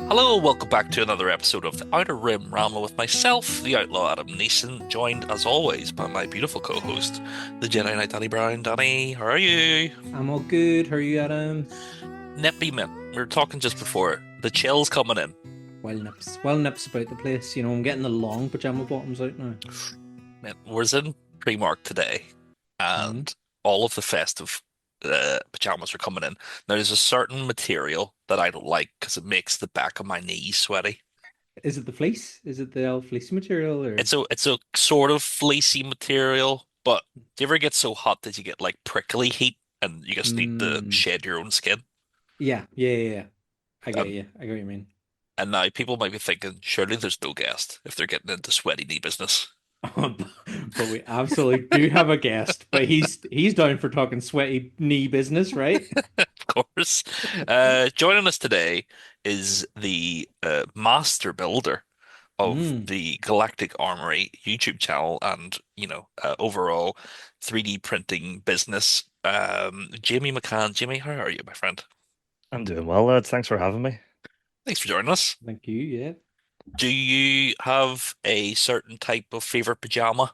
Hello, welcome back to another episode of the Outer Rim Ramble with myself, the Outlaw Adam Neeson, joined as always by my beautiful co-host, the Jedi Knight Danny Brown. Danny, how are you? I'm all good. How are you, Adam? Nippy Mint. We were talking just before. The chill's coming in. Well nips about the place. I'm getting the long pajama bottoms out now. Man, we're in Primark today, Mm. and all of the festive pajamas are coming in. Now, there's a certain material that I don't like because it makes the back of my knees sweaty. Is it the fleece? Is it the fleece material or? It's a sort of fleecy material, but do you ever get so hot that you get like prickly heat and you just need to Mm. shed your own skin? Yeah. I get And you. I get what you mean. and now people might be thinking, surely there's no guest if they're getting into sweaty knee business. But we absolutely do have a guest. But he's down for talking sweaty knee business, right? Of course. Joining us today is the master builder of Mm. the Galactic Armory YouTube channel and, overall 3D printing business. Jamie McCann. Jamie, how are you, my friend? I'm doing well, lads. Thanks for having me. Thanks for joining us. Thank you. Yeah. Do you have a certain type of favorite pajama?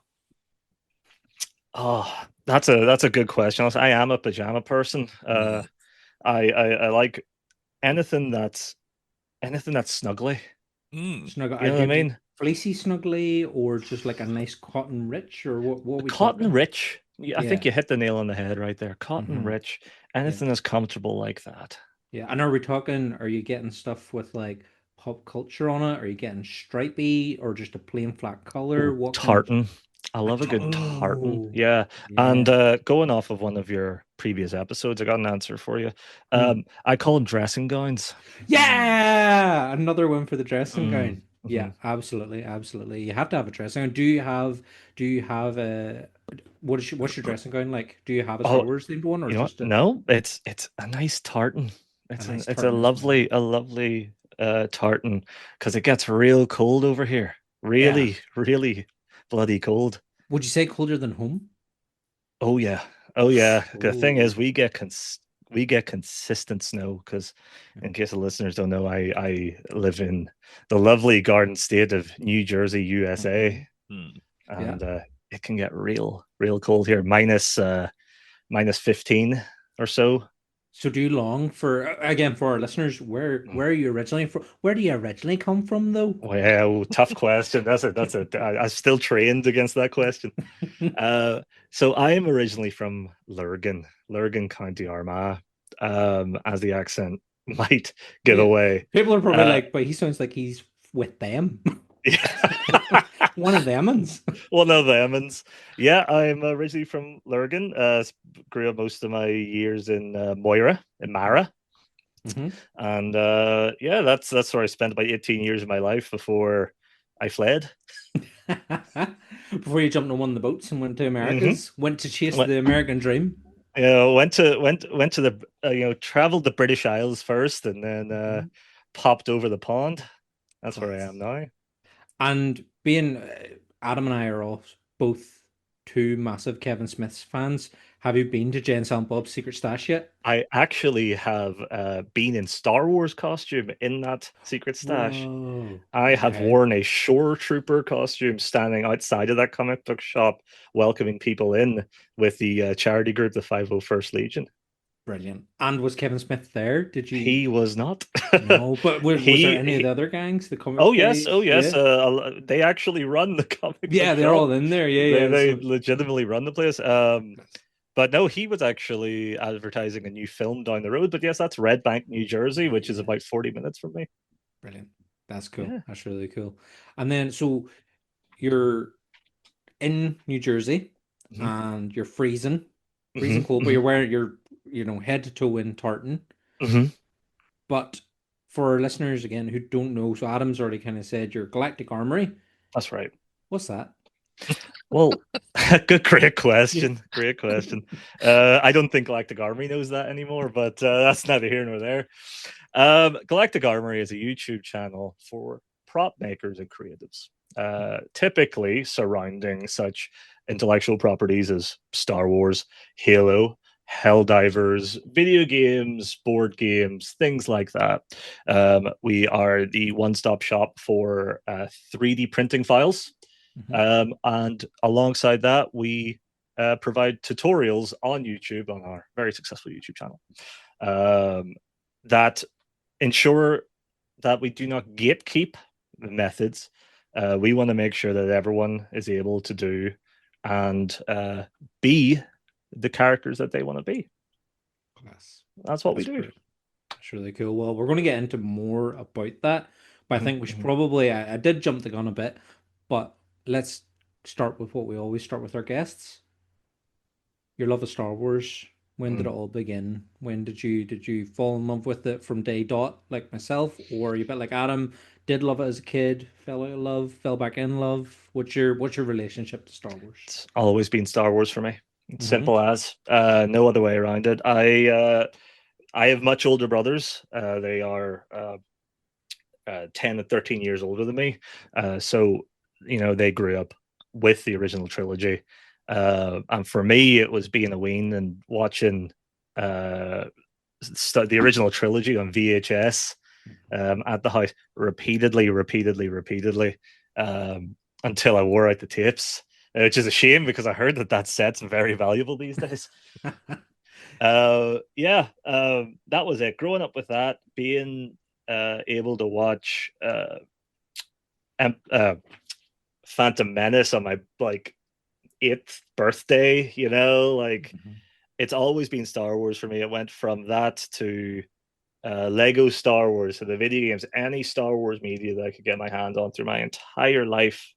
Oh, that's a good question. I am a pajama person. Mm. I like anything that's snuggly. Mm. Snuggle. You I know what I do mean? fleecy snuggly or just like a nice cotton rich or what are we Cotton talking? rich. Yeah, I think Yeah. you hit the nail on the head right there. Cotton hmm rich. Yeah. Anything that's comfortable like that. Yeah, and are you getting stuff with like pop culture on it? Are you getting stripy or just a plain flat color? Oh, What kind of tartan. I love a good tartan. oh, Yeah. And yeah. going off of one of your previous episodes, I got an answer for you. Mm. I call them dressing gowns. Mm. Yeah, another one for the dressing Mm, gown. Yeah, mhm. absolutely. You have to have a dressing gown. Do you have a what's your dressing gown like? Do you have a Star Oh, Wars themed one or you know what? just No, it's a nice tartan. a It's nice a tartan as well? lovely tartan because it gets real cold over here. Yeah. Really bloody cold. Would you say colder than home? Oh yeah. Oh yeah. The thing Oh. is we get consistent snow because in case the listeners don't know, I live in the lovely Garden State of New Jersey, USA, Mhm. Mm. Yeah. and it can get real cold here. Minus 15 or so. So do you long for again for our listeners, where are you originally from? Where do you originally come from though? Well, tough question. I'm still trained against that question. Uh, so I am originally from Lurgan, County Armagh, as the accent might give Yeah. away. People are probably Uh, like, but he sounds like he's with them. yeah. One of them ends. One of them. And yeah, I'm originally from Lurgan. Grew up most of my years in Moira, in Mara. hmm And yeah, that's where I spent about 18 years of my life before I fled. Before you jumped on one of the boats and went to hmm Americas, went to chase Went, the American dream. went to the traveled the British Isles first, and then Mhm. popped over the pond. That's where I am Class. now. And being Adam and I are all both two massive Kevin Smith's fans. Have you been to Jay and Silent Bob's Secret Stash yet? I actually have been in Star Wars costume in that secret stash. Whoa. I have Okay. worn a shore trooper costume standing outside of that comic book shop, welcoming people in with the charity group, the 501st Legion. Brilliant. And was Kevin Smith there? Did you He was not. know? But was there any of the he other gangs, the Oh comics yes, oh guys? yes. Yeah. They actually run the comic book Yeah, they're shop. all in there. Yeah. They So legitimately run the place. But no, he was actually advertising a new film down the road. But yes, that's Red Bank, New Jersey, which is yeah, about 40 minutes from me. brilliant. That's cool. Yeah. That's really cool. And then so you're in New Jersey hmm and you're freezing, freezing hmm cold, but hmm you're wearing your, head to toe in tartan. hmm But for our listeners again who don't know, so Adam's already kind of said your Galactic Armory. That's right. What's that? Well, great Yeah. question. Great question. I don't think Galactic Army knows that anymore, but that's neither here nor there. Galactic Armory is a YouTube channel for prop makers and creatives, typically surrounding such intellectual properties as Star Wars, Halo, Helldivers, video games, board games, things like that. We are the one-stop shop for 3D printing files. Mhm. And alongside that, we provide tutorials on YouTube, on our very successful YouTube channel, that ensure that we do not gatekeep the methods. We want to make sure that everyone is able to do and be the characters that they want to be. Class. That's what we That's do. great. That's really cool. Well, we're going to get into more about that, but I think we should Mhm. probably, I did jump the gun a bit, but let's start with what we always start with our guests. Your love of Star Wars. When did it Mm. all begin? When did you fall in love with it from day dot, like myself, or are you a bit like Adam? Did love it as a kid, fell out of love, fell back in love. What's your relationship to Star Wars? It's always been Star Wars for me. It's Mm-hmm. simple as no other way around it. I have much older brothers. They are 10 and 13 years older than me. So, they grew up with the original trilogy. And for me, it was being a ween and watching uh, the original trilogy on VHS at the house repeatedly, repeatedly, repeatedly until I wore out the tapes, which is a shame because I heard that set's very valuable these days. Yeah, that was it. Growing up with that, being able to watch Phantom Menace on my like 8th birthday, Mhm. it's always been Star Wars for me. It went from that to Lego Star Wars, so the video games, any Star Wars media that I could get my hands on through my entire life.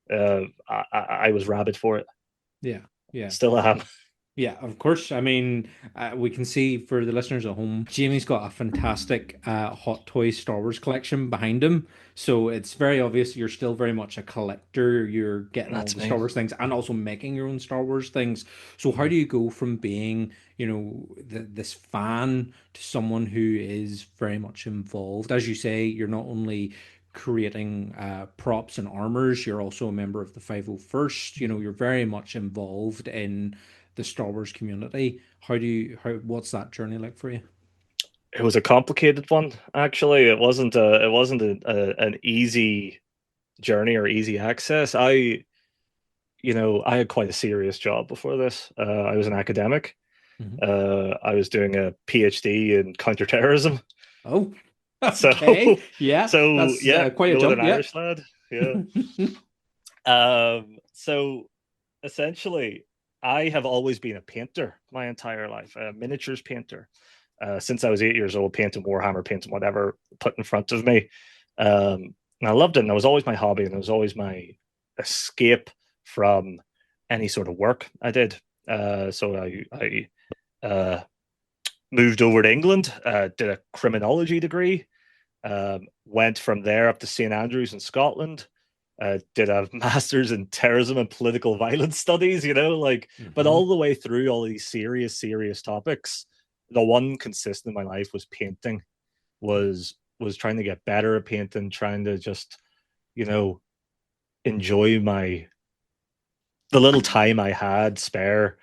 I was rabid for it. Yeah, yeah. Still am. Yeah, of course. I mean, we can see for the listeners at home, Jamie's got a fantastic Hot Toys Star Wars collection behind him. So it's very obvious you're still very much a collector. You're getting all That's the Star me. Wars things and also making your own Star Wars things. So how Mhm. do you go from being, this fan to someone who is very much involved? As you say, you're not only creating props and armors, you're also a member of the 501st. You're very much involved in the Star Wars community. What's that journey like for you? It was a complicated one, actually. It wasn't an easy journey or easy access. I had quite a serious job before this. I was an academic. Mhm. I was doing a PhD in counterterrorism. Oh, So, okay. Yeah, so that's yeah, quite a Northern jump. Yeah. Irish lad. Yeah. So essentially, I have always been a painter my entire life, a miniatures painter. Since I was 8 years old, painting Warhammer, painting whatever put in front of me. And I loved it. And it was always my hobby, and it was always my escape from any sort of work I did. So I moved over to England, did a criminology degree, went from there up to St Andrews in Scotland. Did a master's in terrorism and political violence studies, but Hmm. all the way through all these serious, serious topics, the one consistent in my life was painting, was trying to get better at painting, trying to just, you know, enjoy the little time I had spare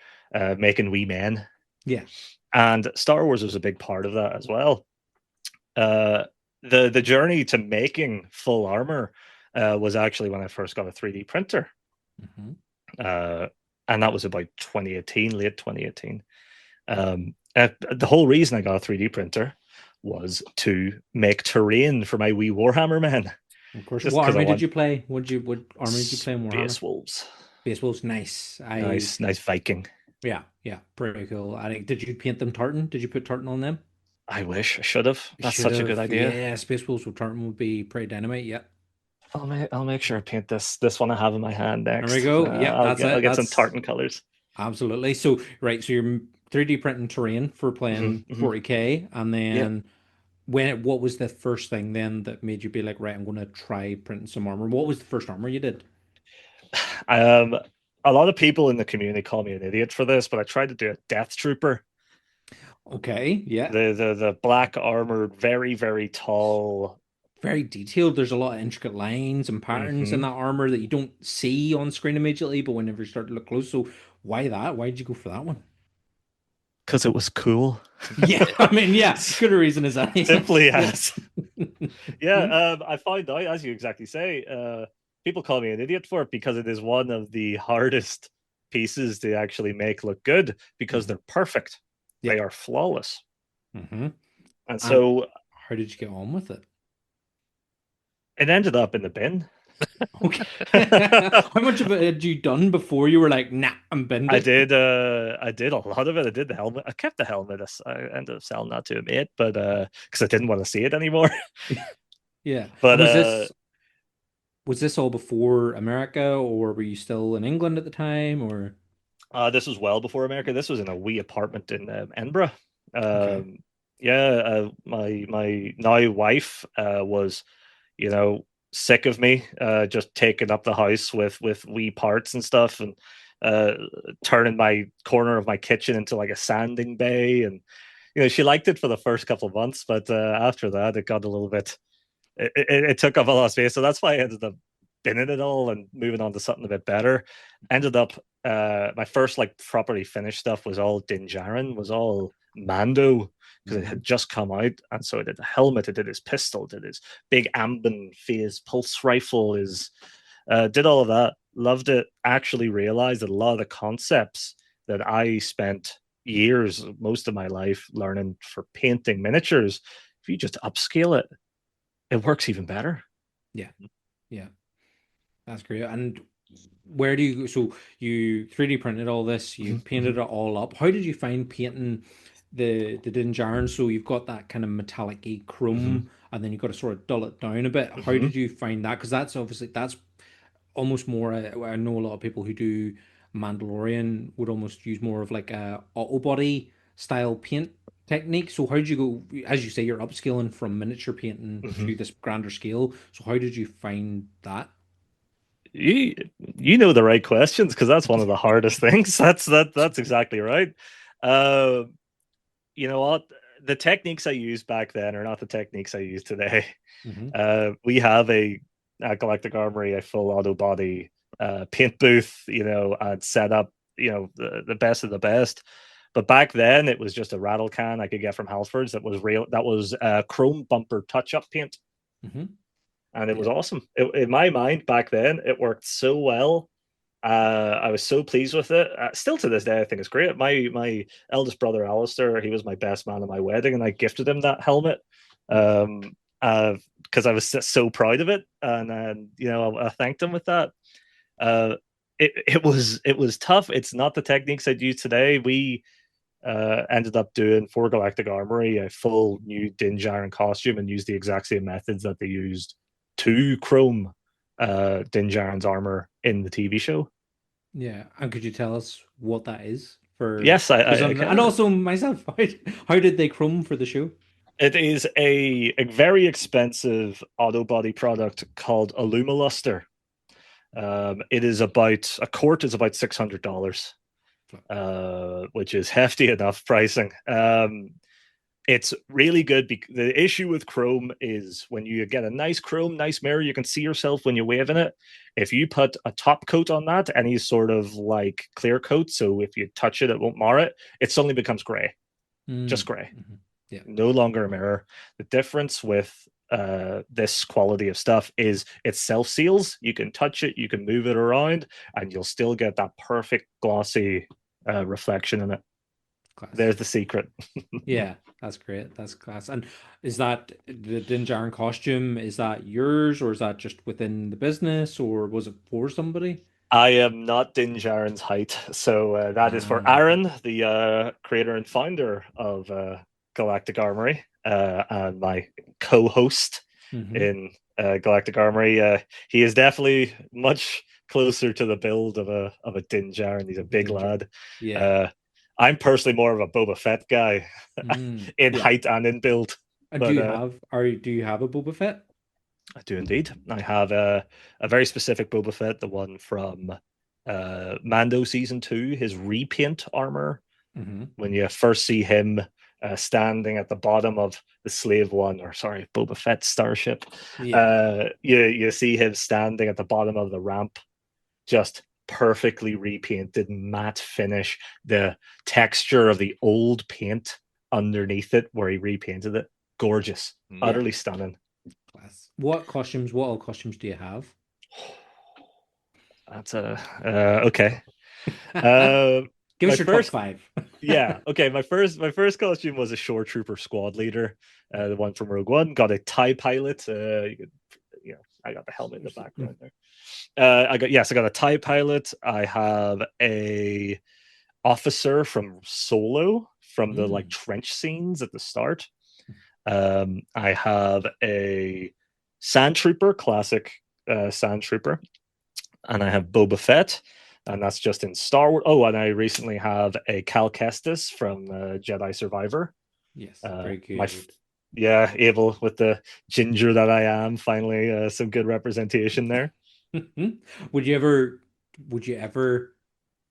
making wee men. Yeah. And Star Wars was a big part of that as well. Uh, the journey to making full armor was actually when I first got a 3D printer, Hmm. uh, and that was about 2018, late 2018. The whole reason I got a 3D printer was to make terrain for my wee Warhammer men, Of course. just What because I army did want you play? What army did you play in Warhammer? space wolves. Baseball's nice. Nice, nice Viking. Yeah, yeah, pretty cool. Did you paint them tartan? Did you put tartan on them? I wish I should have. You That's should such a good have. idea. Yeah, Spaceballs with tartan would be pretty dynamite. Yeah. I'll make sure I paint this one I have in my hand There we next. go. Yep, I'll that's get I'll it. get some That's tartan colors. absolutely. So, right, so you're 3D printing terrain for Hmm. playing Hmm. 40K, and Yeah. then what was the first thing then that made you be like, right, I'm going to try printing some armor? What was the first armor you did? Um, a lot of people in the community call me an idiot for this, but I tried to do a Death Trooper, Okay, yeah, the black armored, very very tall. very detailed. There's a lot of intricate lines and patterns in Hmm. that armor that you don't see on screen immediately, but whenever you start to look close, so why that? Why did you go for that one? Because it was cool. Yeah, I mean, yeah, good a reason as any. Simply as. Yeah, I find out, as you exactly say, people call me an idiot for it because it is one of the hardest pieces to actually make look good because they're perfect. Yeah. They are flawless. And so how did you get on with it? it ended up in the bin. Okay. How much of it had you done before you were like, nah, I'm binned I it? did a lot of it. I did the helmet. I kept the helmet. I ended up selling that to a mate, but because I didn't want to see it anymore. Yeah. But And was this all before America, or were you still in England at the time, or? this was well before America. This was in a wee apartment in Edinburgh. Okay. Yeah, my now wife was, sick of me just taking up the house with wee parts and stuff, and uh, turning my corner of my kitchen into like a sanding bay. And she liked it for the first couple of months, but after that, it got a little bit. It took up a lot of space, so that's why I ended up binning it all and moving on to something a bit better. Ended up my first like properly finished stuff was all Dinjarin, was all Mando, because it had just come out, and so I did the helmet, I did his pistol, did his big Amban phase pulse rifle, did all of that. Loved it. Actually realized that a lot of the concepts that I spent years, most of my life, learning for painting miniatures, if you just upscale it, it works even better. Yeah. Yeah. That's great. And where do you so you 3D printed all this, you painted it all up. How did you find painting the Dinjarin? So you've got that kind of metallic-y chrome, and then you've got to sort of dull it down a bit. How did you find that? Because that's almost more. I know a lot of people who do Mandalorian would almost use more of like a auto body style paint technique. So how did you go? As you say, you're upscaling from miniature painting to this grander scale. So how did you find that? You know the right questions, because that's one of the hardest things. That's exactly right. You know what? The techniques I used back then are not the techniques I use today. We have a Galactic Armory, a full auto body paint booth, and set up, the best of the best. But back then, it was just a rattle can I could get from Halfords that was real. That was chrome bumper touch up paint, and it was awesome. In my mind, back then, it worked so well. I was so pleased with it. Still to this day, I think it's great. My eldest brother Alistair, he was my best man at my wedding, and I gifted him that helmet because I was so proud of it, and I thanked him with that. It was tough. It's not the techniques I'd use today. We ended up doing for Galactic Armory a full new Din Djarin costume and used the exact same methods that they used to chrome Din Djarin's armor in the TV show. Yeah, and could you tell us what that is for? Yes, I And can. also myself, how did they chrome for the show? It is a very expensive auto body product called Alumoluster. It is about a quart is about $600, which is hefty enough pricing. It's really good. The issue with chrome is when you get a nice chrome, nice mirror, you can see yourself when you're waving it. If you put a top coat on that, any sort of like clear coat, so if you touch it, it won't mar it, it suddenly becomes gray. Just gray. Yeah. No longer a mirror. The difference with this quality of stuff is it self seals. You can touch it, you can move it around, and you'll still get that perfect glossy reflection in it. Class. There's the secret. Yeah, that's great. That's class. And is that the Din Djarin costume? Is that yours, or is that just within the business, or was it for somebody? I am not Din Djarin's height, so that is for Aaron, the creator and founder of Galactic Armory, and my co-host in Galactic Armory. He is definitely much closer to the build of a Din Djarin. He's a big lad. Yeah. I'm personally more of a Boba Fett guy in height and in build. And But, do you have a Boba Fett? I do indeed. I have a very specific Boba Fett, the one from Mando season 2, his repaint armor. When you first see him standing at the bottom of the Slave One, or sorry, Boba Fett starship, you see him standing at the bottom of the ramp, just perfectly repainted matte finish, the texture of the old paint underneath it where he repainted it. Gorgeous, utterly stunning. Class. What all costumes do you have? That's okay. Uh, Give my us your top first, five. yeah, okay. My first costume was a shore trooper squad leader, the one from Rogue One. Got a TIE pilot. I got the helmet in the background there. I got a TIE pilot. I have a officer from Solo from the like trench scenes at the start. I have a sand trooper, classic sand trooper, and I have Boba Fett, and that's just in Star Wars. Oh, and I recently have a Cal Kestis from Jedi Survivor. Yes, very My good. yeah, able with the ginger that I am. Finally, some good representation there. Would you ever would you ever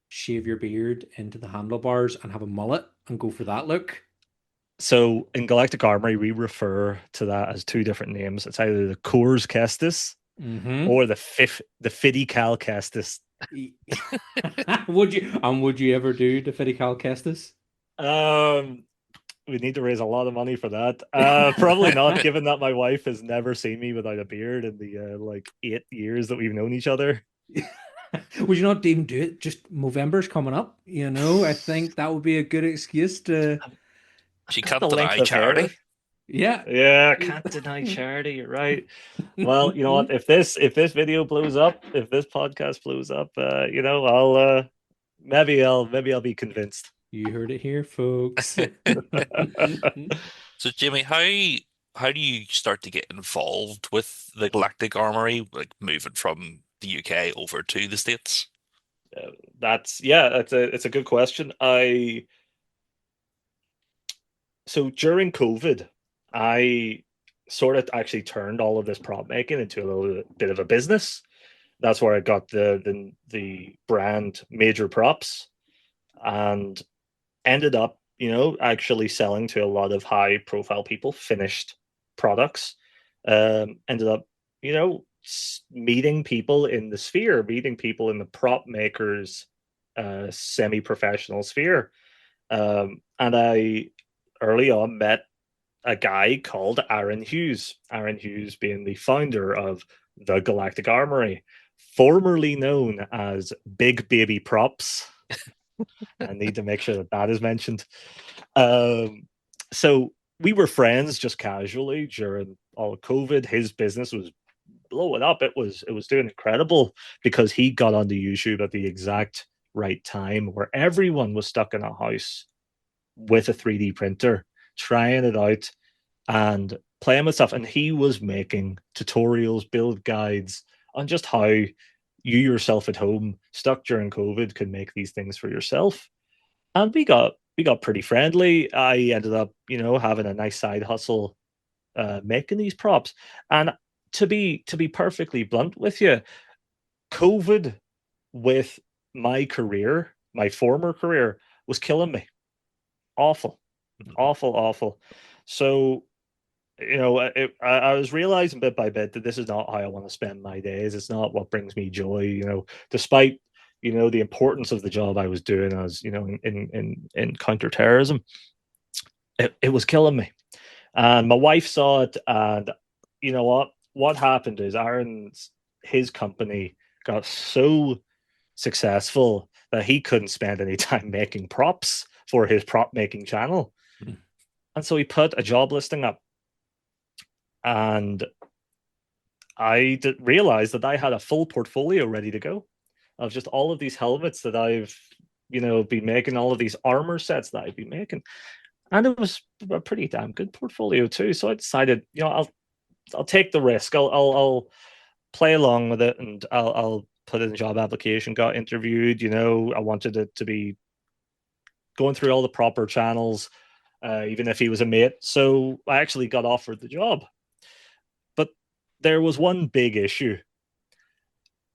shave your beard into the handlebars and have a mullet and go for that look? So in Galactic Armory, we refer to that as two different names. It's either the Khars Kestis Mm-hmm. or the Fiddy Cal Kestis. Would you ever do the Fiddy Cal Kestis? Um, we need to raise a lot of money for that. Probably not, given that my wife has never seen me without a beard in the like 8 years that we've known each other. Would you not even do it? Just Movember's coming up, I think that would be a good excuse to, I've She got can't the deny length of hair. charity. yeah. Yeah, I can't deny charity. You're right. Well, you know what? If this video blows up, if this podcast blows up, I'll maybe I'll be convinced. You heard it here, folks. So Jimmy, how do you start to get involved with the Galactic Armory, like moving from the UK over to the States? It's a good question. So during COVID, I sort of actually turned all of this prop making into a little bit of a business. That's where I got the brand Major Props, and ended up, actually selling to a lot of high profile people, finished products. Ended up, meeting people in the sphere, meeting people in the prop makers, semi professional sphere. And I early on met a guy called Aaron Hughes. Aaron Hughes being the founder of the Galactic Armory, formerly known as Big Baby Props. I need to make sure that that is mentioned. So we were friends just casually during all of COVID. His business was blowing up. It was doing incredible because he got onto YouTube at the exact right time where everyone was stuck in a house with a 3D printer, trying it out and playing with stuff. And he was making tutorials, build guides on just how you yourself at home, stuck during COVID, could make these things for yourself. And we got pretty friendly. I ended up, having a nice side hustle, making these props. And to be perfectly blunt with you, COVID with my career, my former career, was killing me. Awful, awful, awful. So I was realizing bit by bit that this is not how I want to spend my days. It's not what brings me joy. Despite the importance of the job I was doing as in counterterrorism, it was killing me. And my wife saw it, and you know what happened is Aaron's his company got so successful that he couldn't spend any time making props for his prop making channel, and so he put a job listing up, and I realized that I had a full portfolio ready to go of just all of these helmets that I've been making, all of these armor sets that I've been making, and it was a pretty damn good portfolio too. So I decided, I'll take the risk. I'll play along with it, and I'll put in a job application. Got interviewed. I wanted it to be going through all the proper channels, even if he was a mate. So I actually got offered the job. But there was one big issue.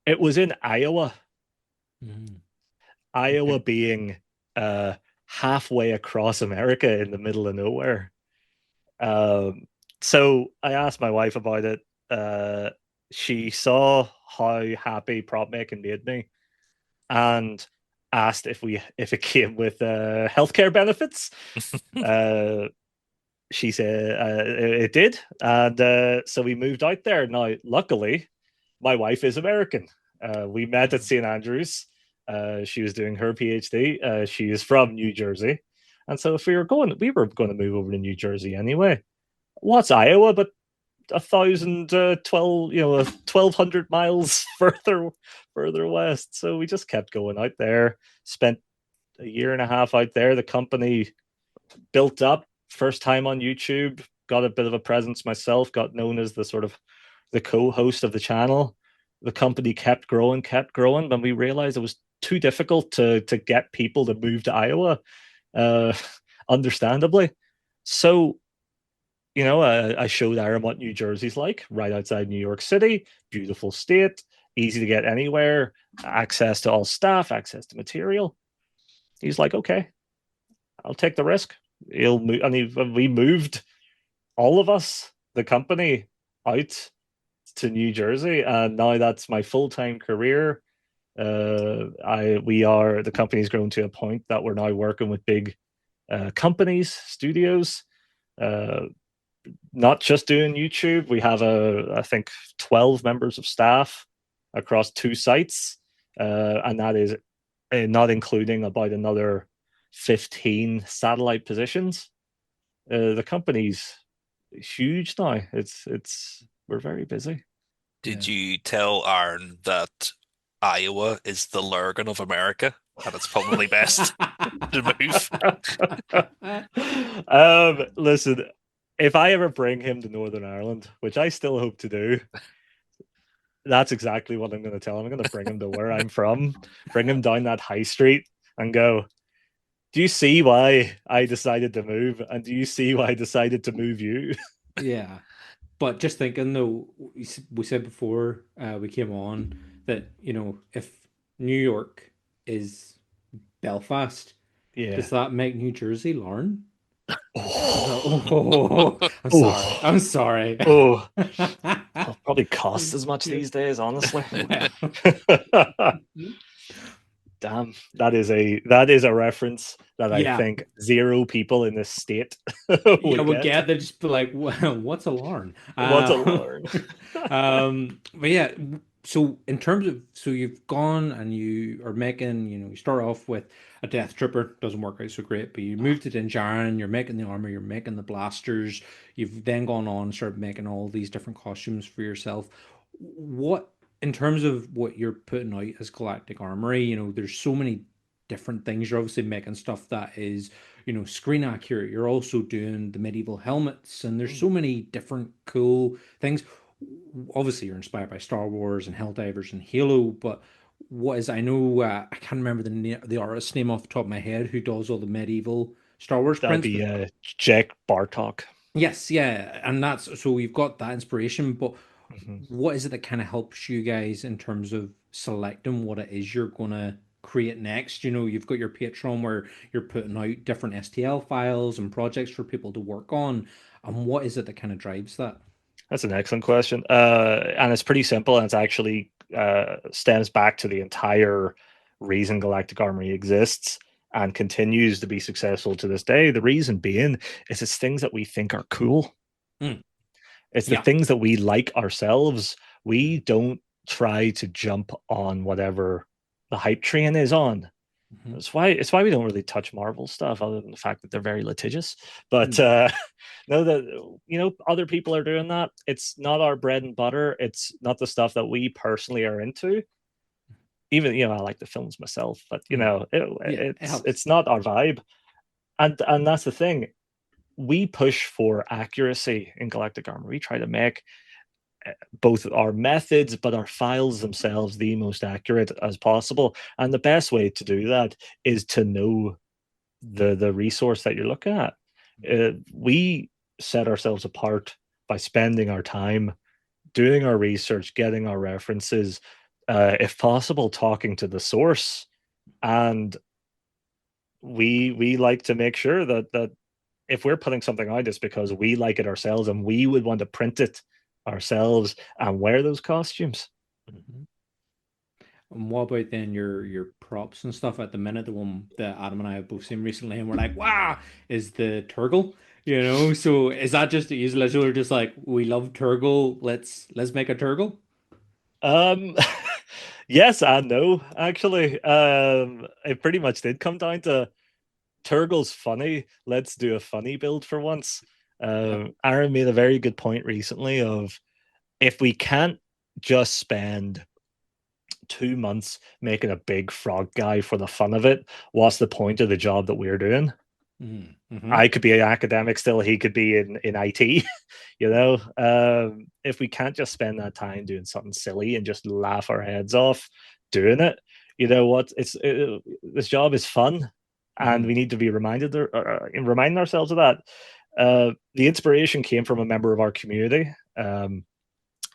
It was in Iowa. Iowa Okay. being halfway across America in the middle of nowhere. So I asked my wife about it. She saw how happy prop making made me. and asked if it came with healthcare benefits. She said it did, and so we moved out there. Now, luckily, my wife is American. We met at St. Andrews. She was doing her PhD. She is from New Jersey, and so if we were going to move over to New Jersey anyway. What's Iowa? But 1,200 miles further west. So we just kept going out there. Spent a year and a half out there. The company built up. First time on YouTube. Got a bit of a presence myself. Got known as the co-host of the channel. The company kept growing. But we realized it was too difficult to get people to move to Iowa. Understandably. So I showed Aaron what New Jersey's like, right outside New York City, beautiful state, easy to get anywhere, access to all staff, access to material. He's like, okay, I'll take the risk. He'll move, and we moved all of us, the company, out to New Jersey, and now that's my full-time career. The company's grown to a point that we're now working with big companies, studios. Not just doing YouTube. We have I think 12 members of staff across 2 sites, and that is not including about another 15 satellite positions. The company's huge now. We're very busy. Did you tell Aaron that Iowa is the Lurgan of America and it's probably best to move? Listen, if I ever bring him to Northern Ireland, which I still hope to do, that's exactly what I'm going to tell him. I'm going to bring him to where I'm from, bring him down that high street and go, do you see why I decided to move? And do you see why I decided to move you? Yeah. But just thinking though, we said before we came on that, if New York is Belfast, Yeah. does that make New Jersey Larne? Oh, I'm sorry. I'm sorry. oh, it'll probably cost as much these days, honestly. Damn, that is a reference that I think 0 people in this state would get. They'd just be like, "What's a Larne?" What's a Larne? But yeah, so in terms of, you've gone and you are making, you start off with a Death Trooper, doesn't work out so great, but you moved to Dinjarin, you're making the armor, you're making the blasters, you've then gone on and started making all these different costumes for yourself. What, in terms of what you're putting out as Galactic Armory, there's so many different things. You're obviously making stuff that is, screen accurate. You're also doing the medieval helmets, and there's so many different cool things. Obviously, you're inspired by Star Wars and Helldivers and Halo, but I know, I can't remember the artist's name off the top of my head who does all the medieval Star Wars That'd prints. be Jack Bartok. Yes, yeah, and that's, so we've got that inspiration, but what is it that kind of helps you guys in terms of selecting what it is you're gonna create next? You've got your Patreon where you're putting out different STL files and projects for people to work on, and what is it that kind of drives that? That's an excellent question, and it's pretty simple, and it's actually stems back to the entire reason Galactic Armory exists and continues to be successful to this day. The reason being is it's things that we think are cool. It's the things that we like ourselves. We don't try to jump on whatever the hype train is on. It's why we don't really touch Marvel stuff, other than the fact that they're very litigious. But know that other people are doing that. It's not our bread and butter. It's not the stuff that we personally are into. Even I like the films myself, but it's not our vibe. And that's the thing. We push for accuracy in Galactic Armoury. We try to make both our methods but our files themselves the most accurate as possible, and the best way to do that is to know the resource that you're looking at. We set ourselves apart by spending our time doing our research, getting our references, if possible talking to the source, and we like to make sure that if we're putting something out, it's because we like it ourselves and we would want to print it ourselves and wear those costumes. And what about then your props and stuff at the minute? The one that Adam and I have both seen recently, and we're like, wow, is the Turgle. So is that just you literally just like we love Turgle, let's make a Turgle? Um, yes and no, actually. It pretty much did come down to Turgle's funny. Let's do a funny build for once. Yeah. Aaron made a very good point recently of if we can't just spend 2 months making a big frog guy for the fun of it, what's the point of the job that we're doing? Mm-hmm. I could be an academic still, he could be in IT. If we can't just spend that time doing something silly and just laugh our heads off doing it, you know what? This job is fun, and we Mm-hmm. need to be reminding ourselves of that. The inspiration came from a member of our community, a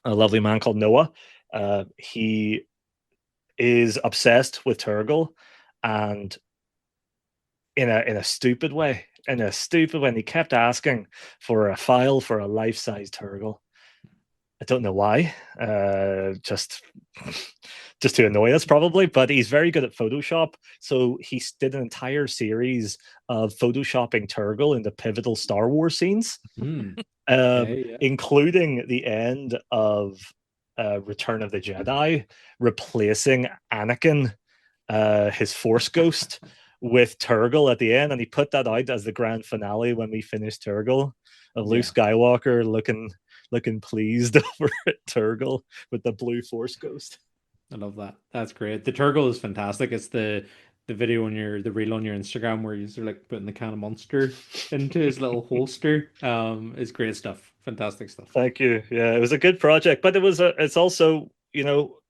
lovely man called Noah. He is obsessed with Turgle, and in a stupid way. In a stupid way, and he kept asking for a file for a life-size Turgle. I don't know why. Just to annoy us, probably. But he's very good at Photoshop, so he did an entire series of photoshopping Turgle in the pivotal Star Wars scenes, Mm. Okay, yeah. including the end of Return of the Jedi, replacing Anakin, his Force Ghost, with Turgle at the end, and he put that out as the grand finale when we finished Turgle of Luke Yeah. Skywalker looking pleased over at Turgle with the blue Force Ghost. I love that. That's great. The Turgle is fantastic. It's the video on the reel on your Instagram where you're like putting the can of Monster into his little holster. It's great stuff. Fantastic stuff. Thank you. Yeah, it was a good project, but it's also,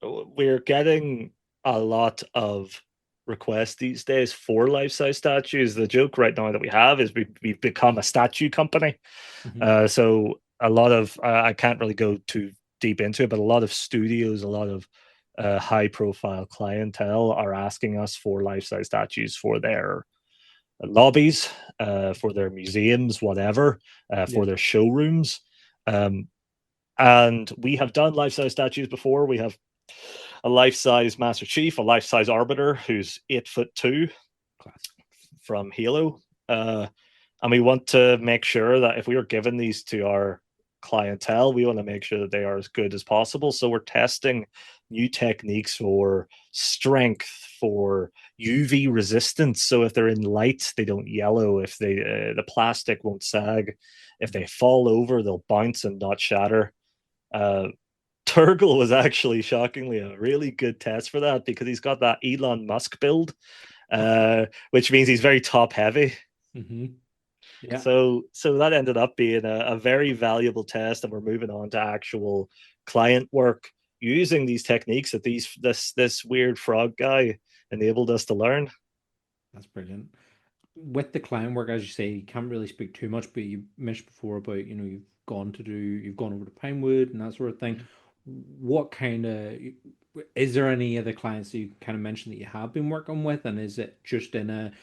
we're getting a lot of requests these days for life-size statues. The joke right now that we have is we've become a statue company. Hmm. So a lot of I can't really go too deep into it, but a lot of studios, a lot of high-profile clientele are asking us for life-size statues for their lobbies, for their museums, whatever, for Yeah. their showrooms. Um, and we have done life-size statues before. We have a life-size Master Chief, a life-size Arbiter who's 8'2" Class. from Halo. And we want to make sure that if we are giving these to our clientele, we want to make sure that they are as good as possible. So we're testing new techniques for strength, for UV resistance. So if they're in light, they don't yellow. If the plastic won't sag. If they fall over, they'll bounce and not shatter. Uh, Turgle was actually shockingly a really good test for that because he's got that Elon Musk build, which means he's very top heavy. Hmm. Yeah. So that ended up being a very valuable test, and we're moving on to actual client work using these techniques that this weird frog guy enabled us to learn. That's brilliant. With the client work, as you say, you can't really speak too much, but you mentioned before about, you've gone over to Pinewood and that sort of thing. What kind of, is there any other clients that you kind of mentioned that you have been working with? And is it just in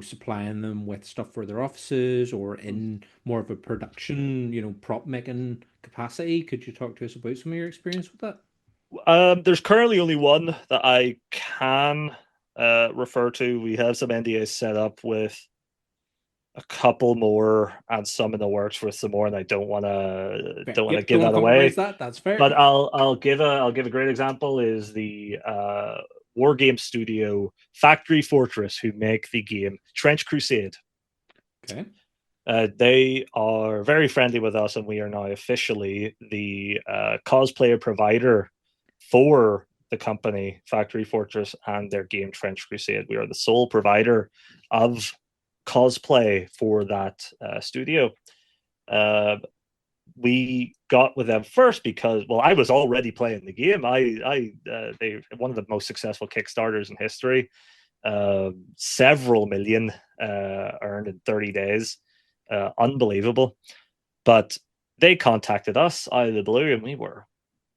supplying them with stuff for their offices or in more of a production, prop making capacity? Could you talk to us about some of your experience with that? There's currently only one that I can refer to. We have some NDAs set up with a couple more and some in the works with some more, and I don't want to Yep, give don't that compromise away. that. That's fair. But I'll give a great example is the war game studio Factory Fortress, who make the game Trench Crusade. Okay. They are very friendly with us, and we are now officially the cosplayer provider for the company Factory Fortress and their game Trench Crusade. We are the sole provider of cosplay for that studio. Uh, we got with them first because, well, I was already playing the game. They one of the most successful Kickstarters in history. Several million earned in 30 days. Unbelievable. But they contacted us out of the blue, and we were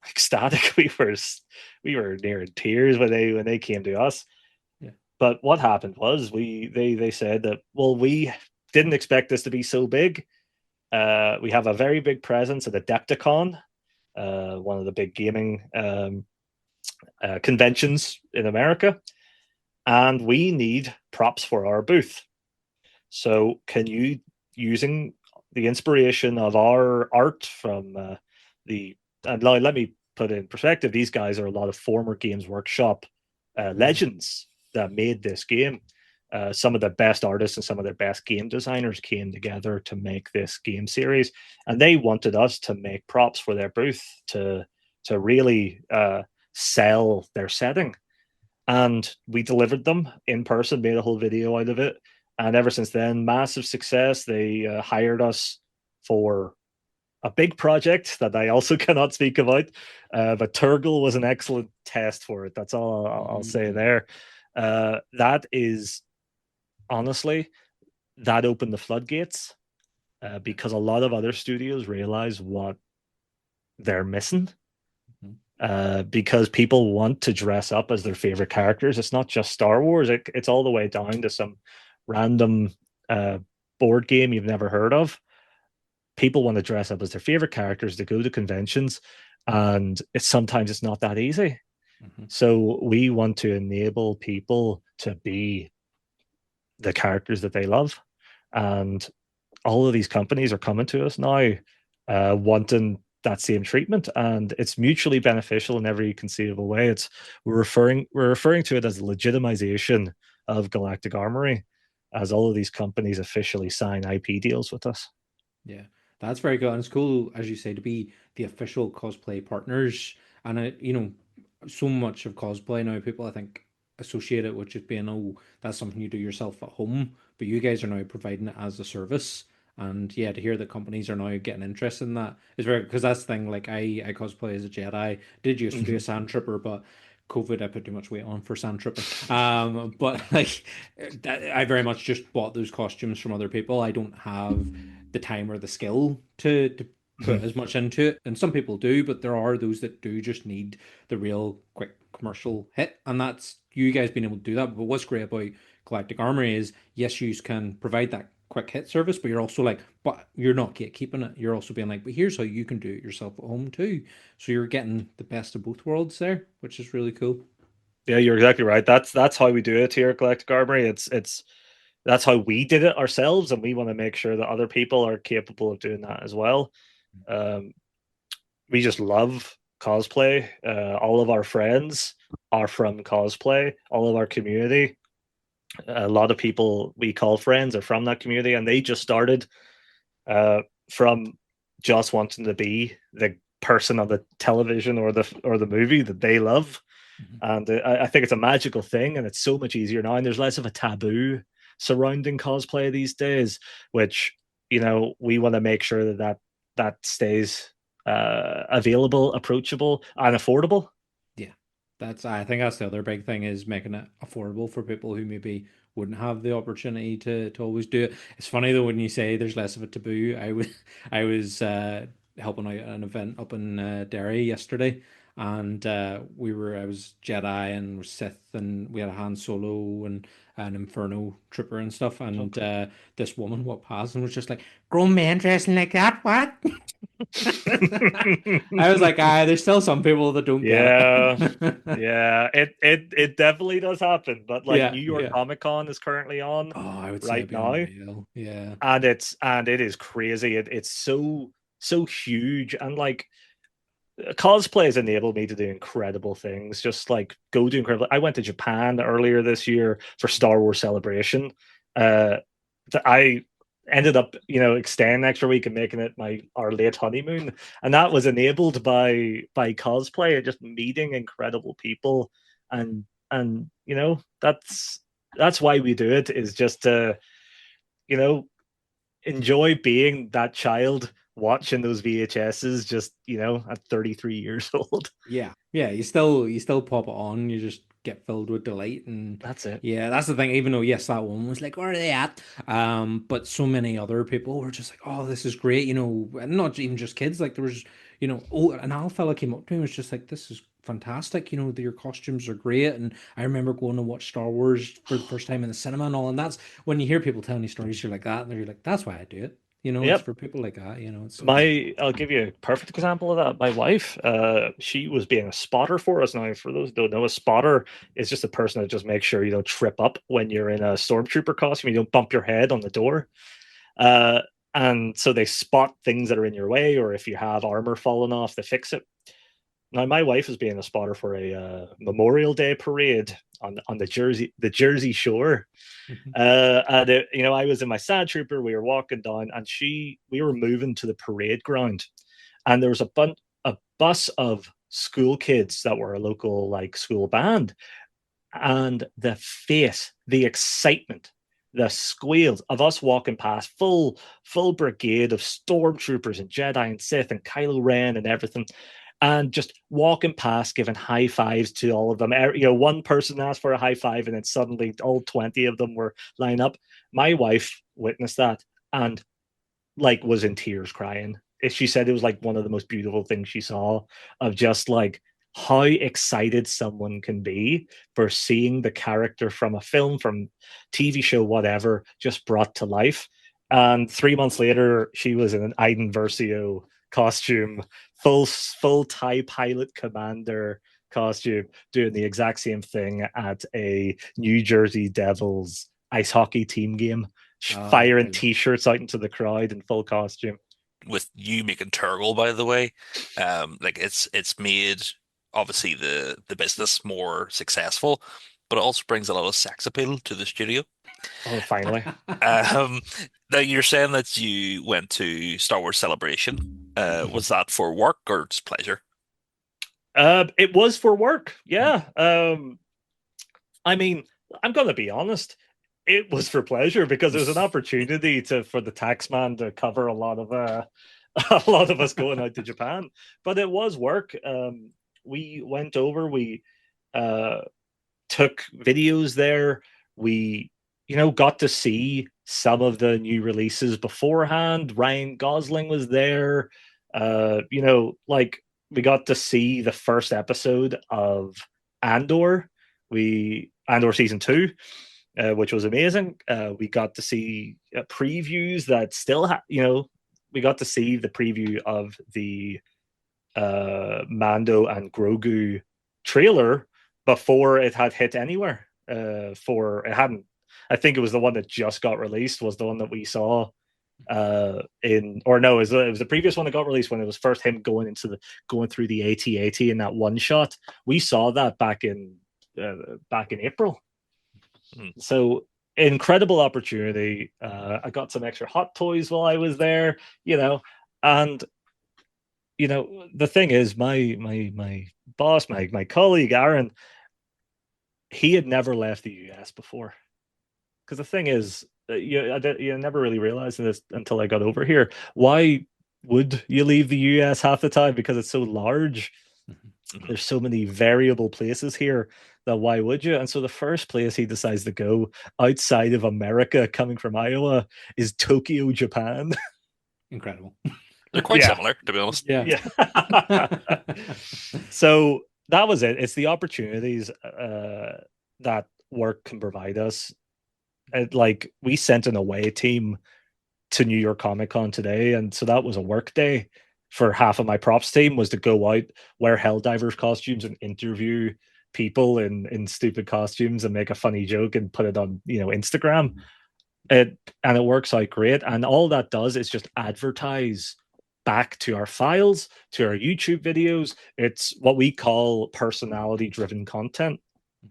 ecstatic. We were near in tears when they came to us. Yeah. But what happened was they said that, well, we didn't expect this to be so big. We have a very big presence at Adepticon, one of the big gaming conventions in America, and we need props for our booth. So, can you, using the inspiration of our art from the, and let me put it in perspective, these guys are a lot of former Games Workshop Mm. legends that made this game. Some of the best artists and some of their best game designers came together to make this game series, and they wanted us to make props for their booth to really sell their setting, and we delivered them in person, made a whole video out of it. And ever since then, massive success. They hired us for a big project that I also cannot speak about, but Turgle was an excellent test for it. That's all I'll say Mm. there. That is, honestly, that opened the floodgates, because a lot of other studios realize what they're missing, Mhm. because people want to dress up as their favorite characters. It's not just Star Wars; it's all the way down to some random uh, board game you've never heard of. People want to dress up as their favorite characters to go to conventions, and it's not that easy. Mhm. So we want to enable people to be the characters that they love, and all of these companies are coming to us now, wanting that same treatment, and it's mutually beneficial in every conceivable way. It's we're referring to it as the legitimization of Galactic Armory, as all of these companies officially sign IP deals with us. Yeah, that's very good. And it's cool, as you say, to be the official cosplay partners. And so much of cosplay now, people I think associate it with just being, oh, that's something you do yourself at home. But you guys are now providing it as a service. And yeah, to hear that companies are now getting interested in that is very, because that's the thing. Like I cosplay as a Jedi. Did used to be a Mhm. sand trooper, but COVID, I put too much weight on for sand trooping. But like I very much just bought those costumes from other people. I don't have the time or the skill to put Mhm. as much into it. And some people do, but there are those that do just need the real quick commercial hit. And that's you guys being able to do that. But what's great about Galactic Armory is yes, you can provide that quick hit service, but you're also like, but you're not gatekeeping it. You're also being like, but here's how you can do it yourself at home too. So you're getting the best of both worlds there, which is really cool. Yeah, you're exactly right. That's how we do it here at Galactic Armory. It's that's how we did it ourselves, and we want to make sure that other people are capable of doing that as well. Um, we just love cosplay. All of our friends are from cosplay. All of our community, a lot of people we call friends are from that community, and they just started uh, from just wanting to be the person on the television or the movie that they love. Mhm. And I think it's a magical thing, and it's so much easier now. And there's less of a taboo surrounding cosplay these days, which we want to make sure that stays available, approachable, and affordable. Yeah, I think that's the other big thing is making it affordable for people who maybe wouldn't have the opportunity to always do it. It's funny though when you say there's less of a taboo. I was helping out at an event up in Derry yesterday, and I was Jedi and was Sith, and we had a Han Solo and an Inferno trooper and stuff, and Okay. this woman walked past and was just like, "Grown man dressing like that? What?" I was like, there's still some people that don't get Yeah, it. yeah, it definitely does happen. But like Yeah, New York yeah. Comic Con is currently on Oh, I would say right it'd be now, unreal. Yeah. and it is crazy. It's so huge, and like cosplay has enabled me to do incredible things. Just like go do incredible. I went to Japan earlier this year for Star Wars Celebration. Uh, I ended up, extending an extra week and making it our late honeymoon, and that was enabled by cosplay and just meeting incredible people, and that's why we do it, is just to you know enjoy being that child watching those VHSs, just at 33 years old. Yeah. Yeah. You still pop it on, you just get filled with delight. And That's it. yeah, that's the thing. Even though, yes, that one was like, where are they at? But so many other people were just like, oh, this is great, and not even just kids. Like there was, oh, an old fella came up to me and was just like, this is fantastic. Your costumes are great. And I remember going to watch Star Wars for the first time in the cinema and all. And that's when you hear people telling you stories, you're like that, and you're like, that's why I do it. It's Yep. for people like that. I'll give you a perfect example of that. My wife, she was being a spotter for us. Now, for those who don't know, a spotter is just a person that just makes sure you don't trip up when you're in a stormtrooper costume. You don't bump your head on the door. Uh, and so they spot things that are in your way, or if you have armor falling off, they fix it. Now, my wife is being a spotter for a Memorial Day parade on the Jersey Shore. Mhm. I was in my sand trooper. We were walking down, and we were moving to the parade ground, and there was a bus of school kids that were a local like school band, and the excitement, the squeals of us walking past full brigade of stormtroopers and Jedi and Sith and Kylo Ren and everything, and just walking past, giving high fives to all of them. One person asked for a high five, and then suddenly all 20 of them were lined up. My wife witnessed that and like was in tears crying. She said it was like one of the most beautiful things she saw, of just like how excited someone can be for seeing the character from a film, from TV show, whatever, just brought to life. And 3 months later, she was in an Iden Versio costume, full TIE pilot commander costume, doing the exact same thing at a New Jersey Devils ice hockey team game, Oh, firing brilliant. t-shirts out into the crowd in full costume. With you making Turgle, by the way, like it's made obviously the business more successful, but it also brings a lot of sex appeal to the studio. Oh, finally. Um, Now you're saying that you went to Star Wars Celebration. Mhm. Was that for work or just pleasure? It was for work. Yeah. I mean, I'm gonna be honest. It was for pleasure because it was an opportunity for the tax man to cover a lot of a lot of us going out to Japan. But it was work. We went over. We uh, took videos there. We got to see some of the new releases beforehand. Ryan Gosling was there. Like we got to see the first episode of Andor. We Andor season 2, which was amazing. We got to see previews that still we got to see the preview of the Mando and Grogu trailer before it had hit anywhere. For it hadn't. I think it was the one that just got released. Was the one that we saw in, or no, it was the previous one that got released when it was first him going through the AT-AT in that one shot. We saw that back in April. Hmm. So incredible opportunity. I got some extra hot toys while I was there, and the thing is, my boss, my colleague Aaron, he had never left the US before. Because the thing is, you never really realized this until I got over here. Why would you leave the US half the time? Because it's so large. Mhm. There's so many variable places here that why would you? And so the first place he decides to go outside of America, coming from Iowa, is Tokyo, Japan. Incredible. They're quite Yeah, similar, to be honest. Yeah. yeah. So that was it. It's the opportunities that work can provide us. Like we sent an away team to New York Comic Con today, and so that was a work day for half of my props team, was to go out, wear Helldivers costumes, and interview people in stupid costumes and make a funny joke and put it on Instagram. It works out great, and all that does is just advertise back to our files, to our YouTube videos. It's what we call personality driven content.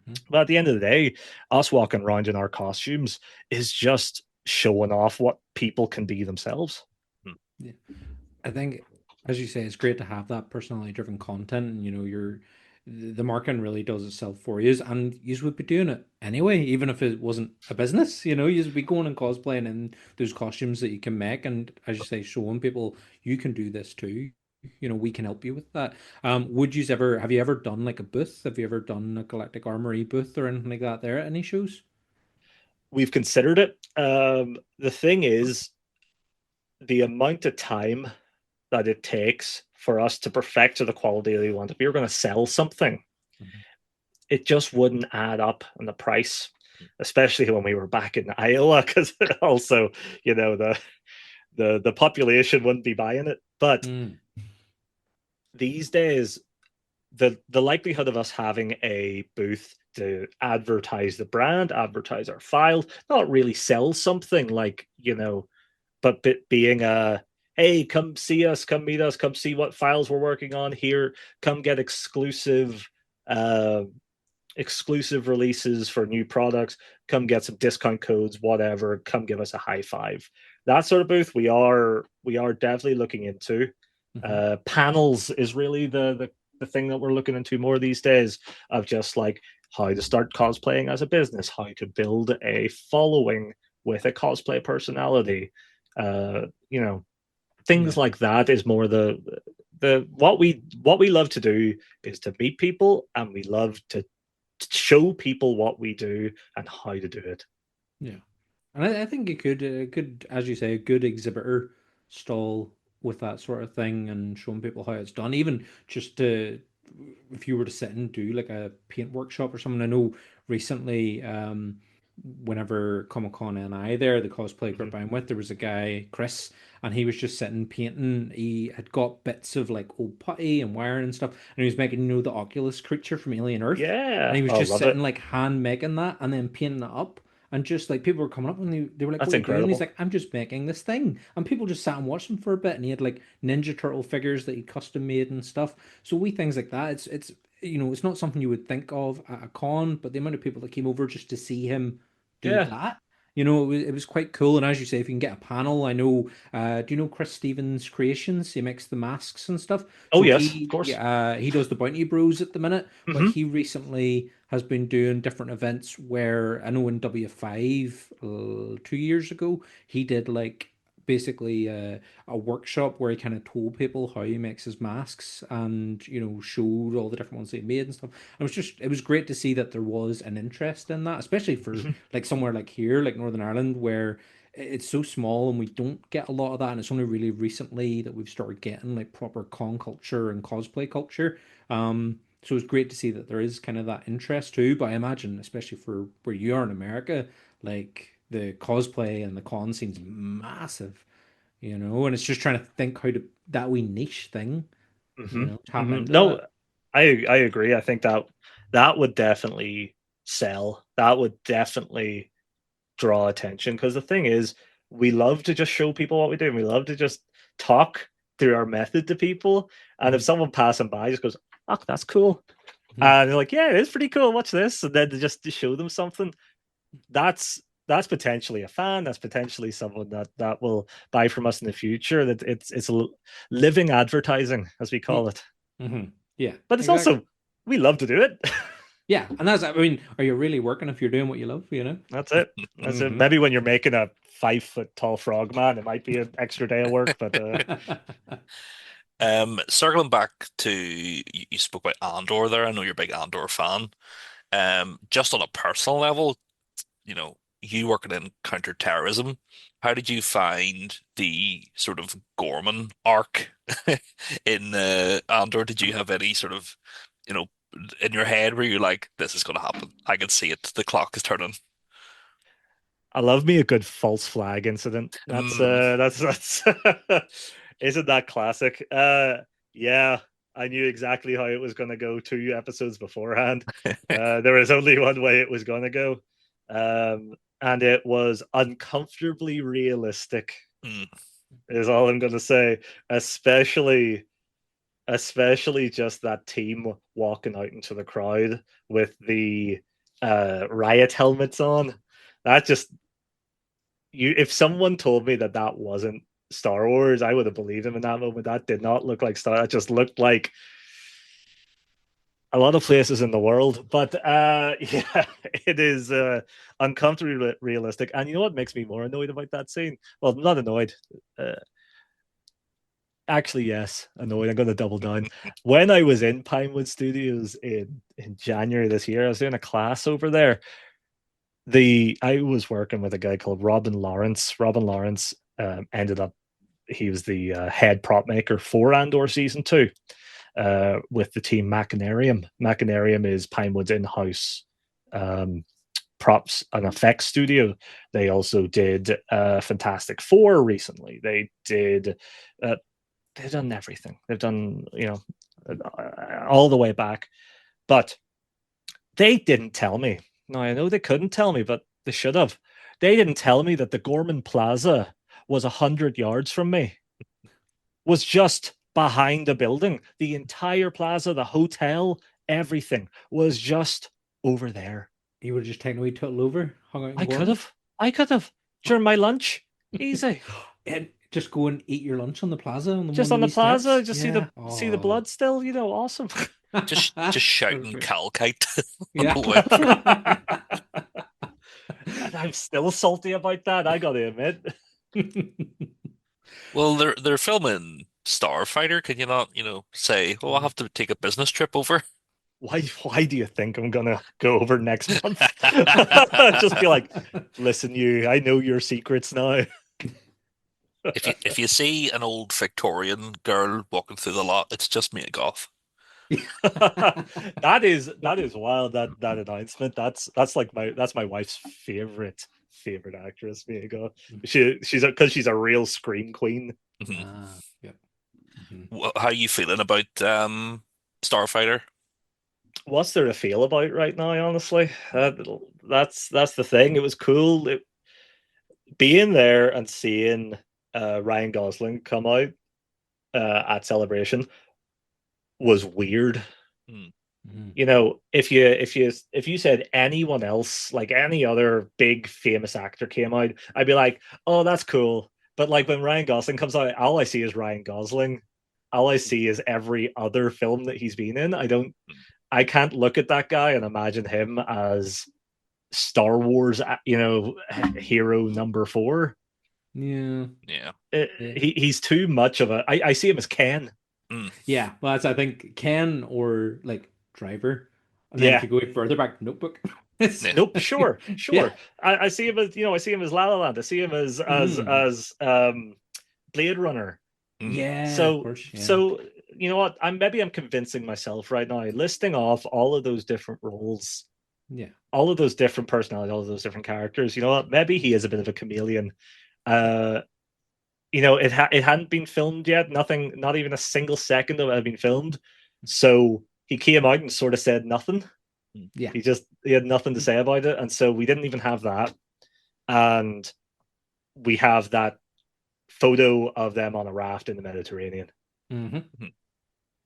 Mhm. But at the end of the day, us walking around in our costumes is just showing off what people can be themselves. Hmm. Yeah. I think, as you say, it's great to have that personality driven content, and the marketing really does itself for you, and you would be doing it anyway, even if it wasn't a business. You would be going and cosplaying in those costumes that you can make, and as you say, showing people you can do this too. We can help you with that. Would you ever have you ever done like a booth? Have you ever done a Galactic Armory booth or anything like that there at any shows? We've considered it. The thing is, the amount of time that it takes for us to perfect to the quality that we want. If we were going to sell something, Mhm. it just wouldn't add up in the price, especially when we were back in Iowa, because also, the the population wouldn't be buying it. But Mm. these days, the likelihood of us having a booth to advertise the brand, advertise our files, not really sell something like, but being a, hey, come see us, come meet us, come see what files we're working on here, come get uh, exclusive releases for new products, come get some discount codes, whatever, come give us a high five. That sort of booth we are definitely looking into. Hmm. Panels is really the thing that we're looking into more these days, of just like how to start cosplaying as a business, how to build a following with a cosplay personality. Uh, you know, things Yeah. like that is more the what we love to do is to meet people, and we love to show people what we do and how to do it. Yeah. And I think it could, as you say, a good exhibitor stall with that sort of thing and showing people how it's done. Even just to, if you were to sit and do like a paint workshop or something. I know recently, whenever Comic Con NI there, the cosplay Mhm. group I'm with, there was a guy, Chris, and he was just sitting painting. He had got bits of like old putty and wiring and stuff, and he was making, the Oculus creature from Alien Earth. And Yeah, he was I just love it. sitting like hand making that and then painting it up. And just like people were coming up and they were like, That's "What are you doing?" And he's incredible. like, "I'm just making this thing." And people just sat and watched him for a bit. And he had like Ninja Turtle figures that he custom made and stuff. So we things like that. It's it's not something you would think of at a con, but the amount of people that came over just to see him do Yeah. that, it was quite cool. And as you say, if you can get a panel, I know. Do you know Chris Stevens Creations? He makes the masks and stuff. Oh So yes, of course. he does the Bounty Bros at the minute, but Hmm. he recently has been doing different events where I know in W5 2 years ago he did like basically a workshop where he kind of told people how he makes his masks and showed all the different ones that he made and stuff. And it was great to see that there was an interest in that, especially for like somewhere like here, like Northern Ireland, where it's so small and we don't get a lot of that. And it's only really recently that we've started getting like proper con culture and cosplay culture. So it's great to see that there is kind of that interest too. But I imagine, especially for where you are in America, like the cosplay and the con scene's massive, and it's just trying to think how to that wee niche thing, Hmm. tap into No, that. I agree. I think that would definitely sell. That would definitely draw attention, because the thing is, we love to just show people what we do, and we love to just talk through our method to people. And if Mhm, someone passing by just goes, "Oh, that's cool," mhm. and they're like, "Yeah, it is pretty cool. Watch this," and then just to show them something, that's potentially a fan. That's potentially someone that will buy from us in the future. That it's living advertising, as we Yeah. call it. Mhm. Yeah, But it's exactly. also, we love to do it. Yeah, and I mean, are you really working if you're doing what you love, That's it. That's it. Hmm. Maybe when you're making a 5 foot tall frogman, it might be an extra day of work, but Circling back to you spoke about Andor there. I know you're a big Andor fan. Just on a personal level, you working in counterterrorism, how did you find the sort of Gorman arc in Andor? Did you have any sort of, you know, in your head where you're like, this is going to happen? I can see it. The clock is turning. I love me a good false flag incident. Mm. That's isn't that classic? Yeah, I knew exactly how it was going to go 2 episodes beforehand. There was only one way it was going to go, and it was uncomfortably realistic. Mm. Is all I'm going to say. Especially just that team walking out into the crowd with the riot helmets on. That just, you, if someone told me that that wasn't Star Wars, I would have believed him in that moment. That did not look like Star. That just looked like a lot of places in the world. But yeah, it is uncomfortably realistic. And you know what makes me more annoyed about that scene? Well, not annoyed. Uh, Actually, yes, annoyed. I'm going to double down. When I was in Pinewood Studios in January this year, I was doing a class over there. I was working with a guy called Robin Lawrence. Robin Lawrence ended up, he was the head prop maker for Andor season 2 with the team Machinarium. Machinarium is Pinewood's in-house um, props and effects studio. They also did Fantastic Four recently. They've done everything. They've done, all the way back. But they didn't tell me. Now, I know they couldn't tell me, but they should have. They didn't tell me that the Gorman Plaza was 100 yards from me, was just behind a building. The entire plaza, the hotel, everything was just over there. You would have just taken a wee tuttle over, hung out in I could Gorman, have. I could have. During my lunch. Easy. and just go and eat your lunch on the plaza on the one Just of the on the wee plaza, steps. just see Yeah. the blood still, awesome. Just shouting Perfect. Calkite on Yeah. the way. And I'm still salty about that, I gotta admit. Well, they're filming Starfighter. Can you not, say, "Oh, I'll have to take a business trip over"? Why do you think I'm gonna go over next month? Just be like, listen, I know your secrets now. If you see an old Victorian girl walking through the lot, it's just me, a goth. That is wild, that announcement. That's like that's my wife's favorite actress, Miego. She's because she's a real scream queen. Mhm. Yep. How are you feeling about Starfighter? What's there to feel about right now, honestly? That's the thing. It was cool being there and seeing Ryan Gosling come out at Celebration was weird. Hmm. If you said anyone else, like any other big famous actor came out, I'd be like, oh, that's cool. But like when Ryan Gosling comes out, all I see is Ryan Gosling. All I see is every other film that he's been in. I can't look at that guy and imagine him as Star Wars, hero number 4. Yeah. Yeah. He's too much of I see him as Ken. Mm. Yeah. Well, that's I think Ken or like Driver, and then if Yeah. you go further back, Notebook. Yeah. Nope. Sure. Yeah. I see him as I see him as La La Land. I see him as Mhm. Blade Runner. Mm. Yeah, of So course. Yeah. so you know what? I'm convincing myself right now, listing off all of those different roles, Yeah. all of those different personalities, all of those different characters. You know what? Maybe he is a bit of a chameleon. Uh, it hadn't been filmed yet. Nothing, not even a single second of it had been filmed. So he came out and sort of said nothing. Yeah. He had nothing to say about it, and so we didn't even have that. And we have that photo of them on a raft in the Mediterranean, Mm-hmm.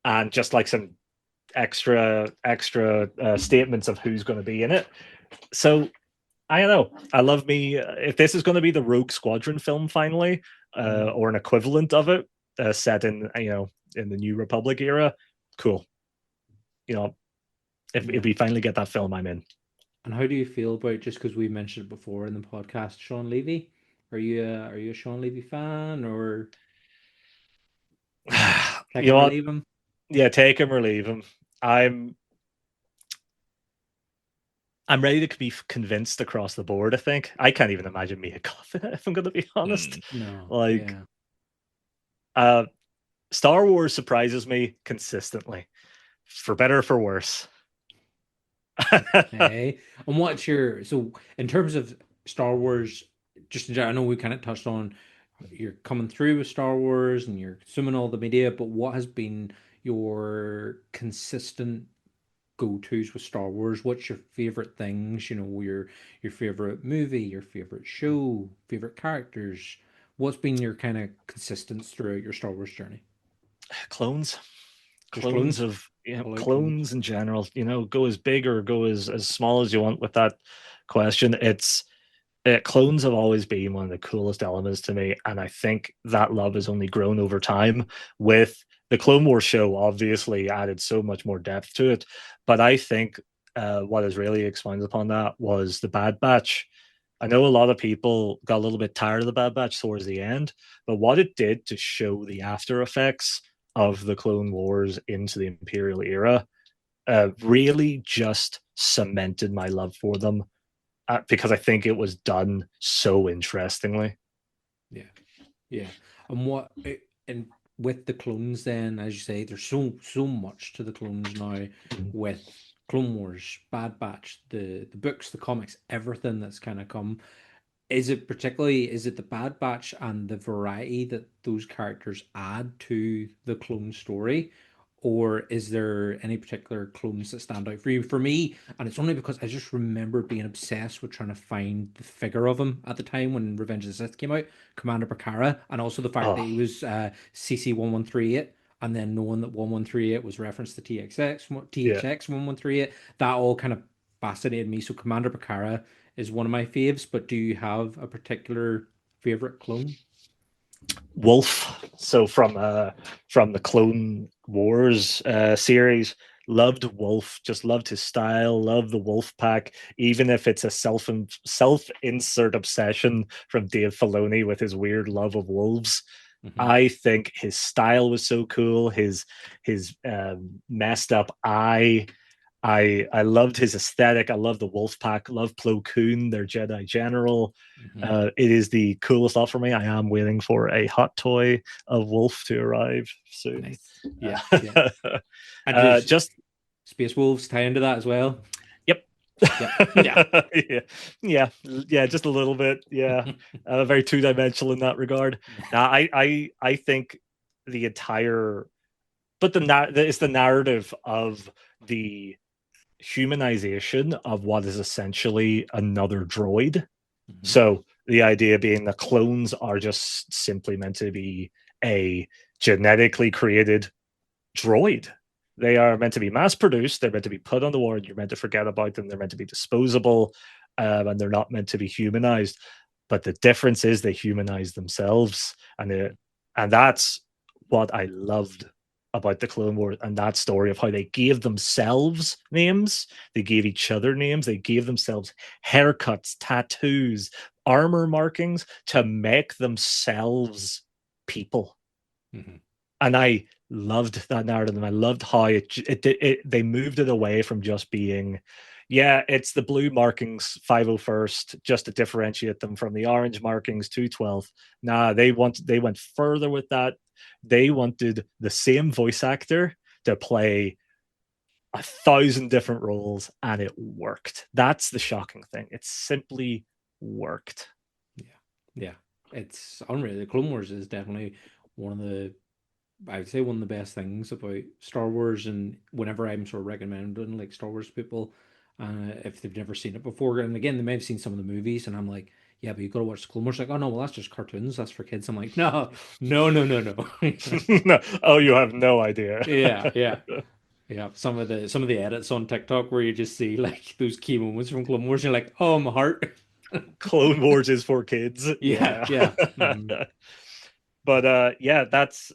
and just like some extra statements of who's going to be in it. So I don't know. I love me if this is going to be the Rogue Squadron film finally, or an equivalent of it, set in in the New Republic era. Cool. If we finally get that film, I'm in. And how do you feel about just because we mentioned it before in the podcast, Sean Levy? Are you a Sean Levy fan or take You know him or what? leave him? Yeah, take him or leave him. I'm I'm ready to be convinced across the board. I think I can't even imagine me a coffin if I'm going to be honest. Mm. No. Like, Yeah. uh, Star Wars surprises me consistently, for better or for worse. Hey. And what's your so in terms of Star Wars, just in general, I know we kind of touched on you're coming through with Star Wars and you're consuming all the media, but what has been your consistent go-tos with Star Wars? What's your favorite things? Your favorite movie, your favorite show, favorite characters. What's been your kind of consistence throughout your Star Wars journey? Clones, Just clones? All out clones. clones in general. Go as big or go as small as you want with that question. Clones have always been one of the coolest elements to me, and I think that love has only grown over time with the Clone Wars show. Obviously, added so much more depth to it, but I think what has really expanded upon that was the Bad Batch. I know a lot of people got a little bit tired of the Bad Batch towards the end, but what it did to show the after effects of the Clone Wars into the Imperial era really just cemented my love for them, because I think it was done so interestingly. Yeah. Yeah. And with the clones then, as you say, there's so much to the clones now with Clone Wars, Bad Batch, the books, the comics, everything that's kind of come. Is it the Bad Batch and the variety that those characters add to the clone story? Or is there any particular clones that stand out for you? For me, and it's only because I just remember being obsessed with trying to find the figure of him at the time when Revenge of the Sith came out, Commander Bakara, and also the fact that Oh, he was CC-1138, and then knowing that 1138 was referenced to yeah. THX 1138, that all kind of fascinated me. So Commander Bakara is one of my faves, but do you have a particular favorite clone? Wolf. So from the Clone Wars series, loved Wolf. Just loved his style. Loved the Wolf Pack. Even if it's a self insert obsession from Dave Filoni with his weird love of wolves, Hmm. I think his style was so cool. His messed up eye. I loved his aesthetic. I love the wolf pack. Love Plo Koon, their Jedi General. Hmm. It is the coolest lot for me. I am waiting for a hot toy of Wolf to arrive soon. Nice. Yeah, yeah. And does Just Space Wolves tie into that as well? yep. Yep. Yeah. Yeah, yeah, just a little bit. Yeah, very two-dimensional in that regard. Now, I think the entire, but it's the narrative of the humanization of what is essentially another droid. Hmm. So the idea being that clones are just simply meant to be a genetically created droid. They are meant to be mass produced. They're meant to be put on the ward. You're meant to forget about them. They're meant to be disposable, and they're not meant to be humanized. But the difference is they humanize themselves, and that's what I loved about the Clone Wars and that story of how they gave themselves names, they gave each other names, they gave themselves haircuts, tattoos, armor markings to make themselves people. Hmm. And I loved that narrative, and I loved how they moved it away from just being, yeah, it's the blue markings 501st just to differentiate them from the orange markings 212th. Nah, they went further with that. They wanted the same voice actor to play 1,000 different roles, and it worked. That's the shocking thing. It simply worked. Yeah. Yeah. It's unreal. The Clone Wars is definitely one of the I would say one of the best things about Star Wars, and whenever I'm sort of recommending like Star Wars people, if they've never seen it before, and again they may have seen some of the movies, and I'm like, yeah, but you got to watch Clone Wars. Like, oh no, well that's just cartoons, that's for kids. I'm like, no, no, no, no, no. No, oh, you have no idea. Yeah, yeah, yeah. Some of the edits on TikTok where you just see like those key moments from Clone Wars, you're like, oh my heart. Clone Wars is for kids. Yeah, Yeah. yeah. Hmm. But yeah, that's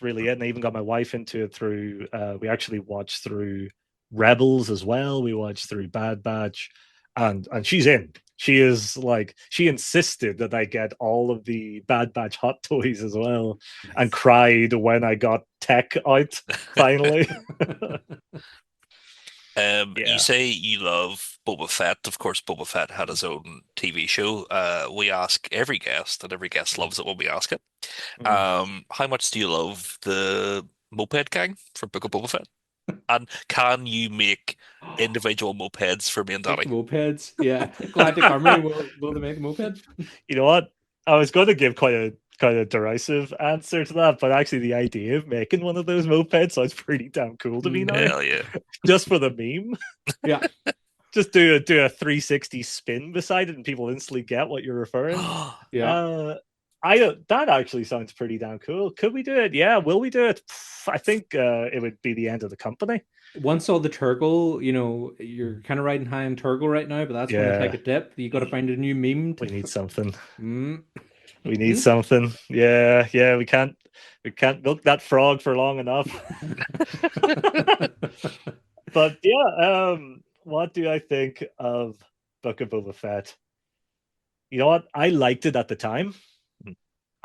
really it. And I even got my wife into it through we actually watched through Rebels as well. We watched through Bad Batch, and she's in. She is like, she insisted that I get all of the Bad Batch hot toys as well, and Nice. cried when I got tech out finally. You Yeah. say you love Boba Fett. Of course, Boba Fett had his own TV show. We ask every guest, and every guest loves it when we ask it. Mm. How much do you love the Moped Gang from Book of Boba Fett? And can you make individual mopeds for me and Make Daddy? mopeds. Yeah. Galactic Armory will they make a moped? You know what? I was going to give quite a kind of derisive answer to that, but actually, the idea of making one of those mopeds sounds pretty damn cool to me now. Hell yeah. Just for the meme, Yeah. just do a 360 spin beside it, and people instantly get what you're referring. Yeah. Uh, that actually sounds pretty damn cool. Could we do it? Yeah. Will we do it? I think it would be the end of the company. Once all the Turgle, you're kind of riding high on Turgle right now, but that's going to take Yeah, a dip. You got to find a new meme we need something. Mm. We need something. Yeah, yeah. We can't milk that frog for long enough. But yeah, what do I think of Book of Boba Fett? You know what? I liked it at the time.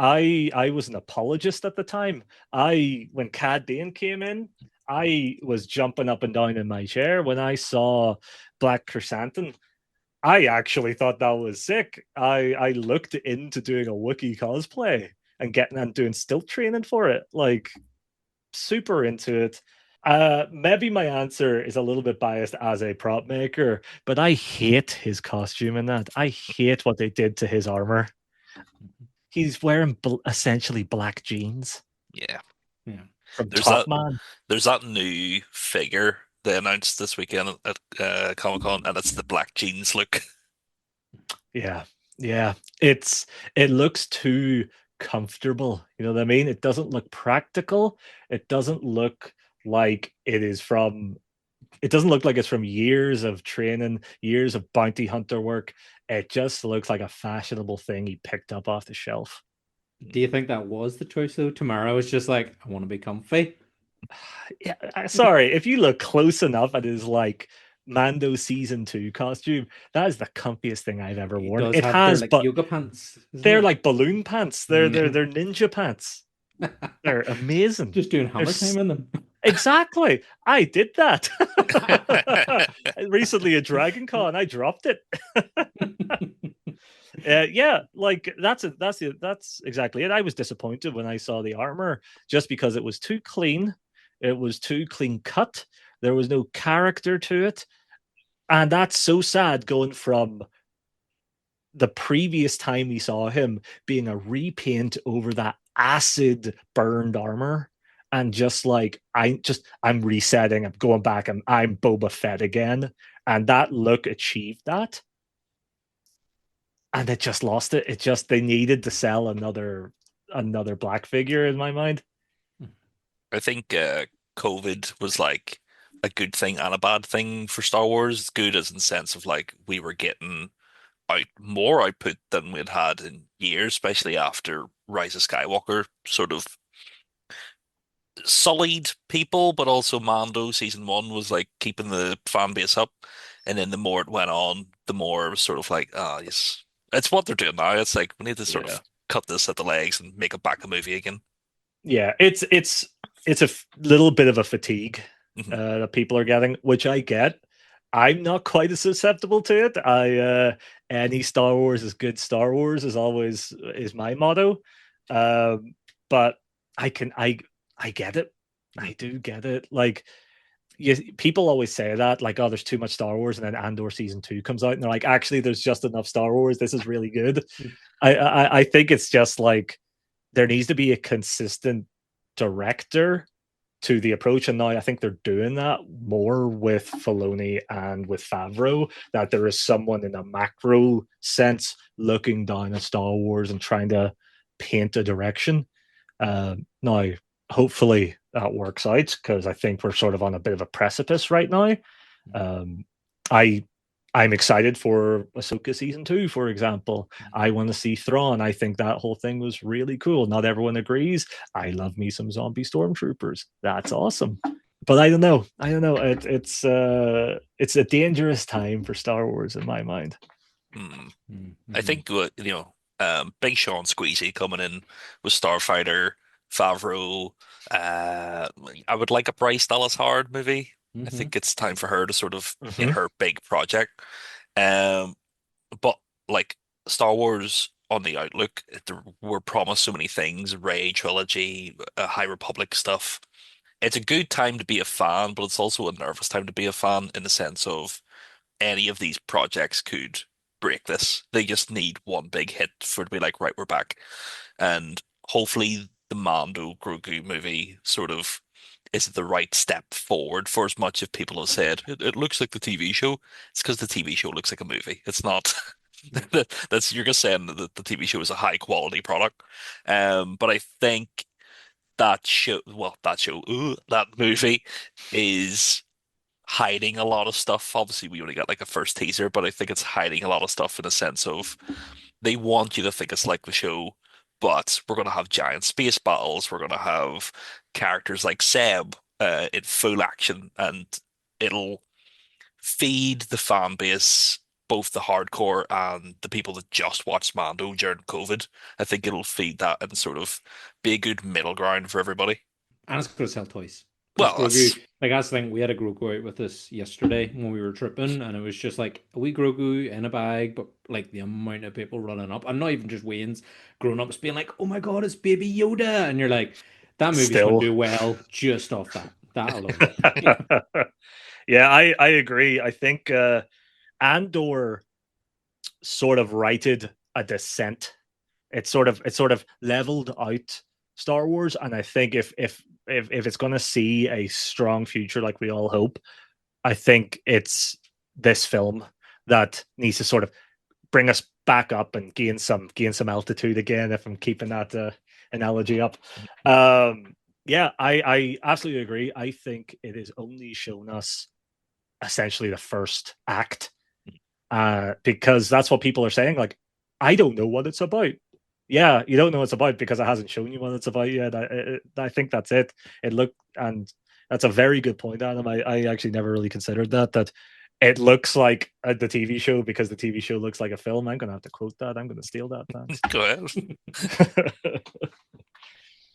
I was an apologist at the time. When Cad Bane came in, I was jumping up and down in my chair when I saw Black Chrysanthemum. I actually thought that was sick. I looked into doing a Wookiee cosplay and getting and doing stilt training for it. Like, super into it. Maybe my answer is a little bit biased as a prop maker, but I hate his costume in that. I hate what they did to his armor. He's wearing essentially black jeans Yeah. Yeah. from There's Top that Man. there's that new figure they announced this weekend at Comic-Con, and it's the black jeans look. Yeah, yeah. It looks too comfortable. You know what I mean? It doesn't look practical. It doesn't look like it is from. It doesn't look like it's from years of training, years of bounty hunter work. It just looks like a fashionable thing he picked up off the shelf. Do you think that was the choice though? Tomorrow was just like, I want to be comfy. Yeah, sorry, if you look close enough at his like Mando season 2 costume, that is the comfiest thing I've ever He worn. does It have their has, like but yoga pants, isn't they're it? like balloon pants. They're ninja pants. They're amazing. Just doing They're hammer time in them. exactly. I did that recently at Dragon Con. I dropped it. Yeah, like that's exactly it. I was disappointed when I saw the armor just because it was too clean. It was too clean cut. There was no character to it, and that's so sad. Going from the previous time we saw him being a repaint over that acid burned armor, and just like I'm resetting. I'm going back. I'm Boba Fett again, and that look achieved that, and it just lost it. It just they needed to sell another black figure in my mind. I think COVID was like a good thing and a bad thing for Star Wars. Good as in the sense of like we were getting out more output than we'd had in years, especially after Rise of Skywalker sort of sullied people, but also Mando season one was like keeping the fan base up. And then the more it went on, the more it was sort of like, ah, yes, it's what they're doing now. It's like we need to sort Yeah, of cut this at the legs and make it back a movie again. yeah. It's a little bit of a fatigue Mhm. that people are getting, which I get. I'm not quite as susceptible to it. Any Star Wars is good. Star Wars is always is my motto. Um, but I can I get it. I do get it. Like people always say that, like, oh, there's too much Star Wars, and then Andor season 2 comes out, and they're like, actually, there's just enough Star Wars. This is really good. I think it's just like there needs to be a consistent director to the approach, and now I think they're doing that more with Filoni and with Favreau. That there is someone in a macro sense looking down at Star Wars and trying to paint a direction. Now, hopefully that works out because I think we're sort of on a bit of a precipice right now. Um, I I'm excited for Ahsoka season 2, for example. I want to see Thrawn. I think that whole thing was really cool. Not everyone agrees. I love me some zombie stormtroopers. That's awesome. But I don't know. I don't know. It's a dangerous time for Star Wars in my mind. Hmm. I Mhm. think Big Sean Squeezy coming in with Starfighter, Favreau. Uh, I would like a Bryce Dallas Howard movie. I Mhm. think it's time for her to sort of get Mm-hmm. her big project. Um, but like Star Wars on the outlook, there were promised so many things, Rey trilogy, High Republic stuff. It's a good time to be a fan, but it's also a nervous time to be a fan in the sense of any of these projects could break this. They just need one big hit for it to be like, right, we're back. And hopefully the Mando Grogu movie sort of is the right step forward for as much of people have said. It looks like the TV show. It's because the TV show looks like a movie. It's not. That's you're just saying that the TV show is a high quality product. But I think that movie is hiding a lot of stuff. Obviously, we only got like a first teaser, but I think it's hiding a lot of stuff in a sense of they want you to think it's like the show, but we're going to have giant space battles. We're going to have characters like Seb in full action, and it'll feed the fan base, both the hardcore and the people that just watched Mando during COVID. I think it'll feed that and sort of be a good middle ground for everybody. And it's going to sell toys. Because Well, Grogu, that's like I was thinking, we had a Grogu out with us yesterday when we were tripping, and it was just like a wee Grogu in a bag, but like the amount of people running up, and not even just Wayne's, grown ups being like, oh my God, it's Baby Yoda. And you're like, that movie's going to Still, do well just off that. that alone. Yeah, I agree. I think Andor sort of righted a descent. It sort of leveled out Star Wars, and I think if it's going to see a strong future, like we all hope, I think it's this film that needs to sort of bring us back up and gain some altitude again. If I'm keeping that analogy up, yeah, I absolutely agree. I think it is only shown us essentially the first act, because that's what people are saying. Like, I don't know what it's about. Yeah, you don't know what it's about because it hasn't shown you what it's about yet. I think that's it. It looked, and that's a very good point, Adam. I actually never really considered that it looks like the TV show because the TV show looks like a film. I'm gonna have to quote that. I'm gonna steal that. Go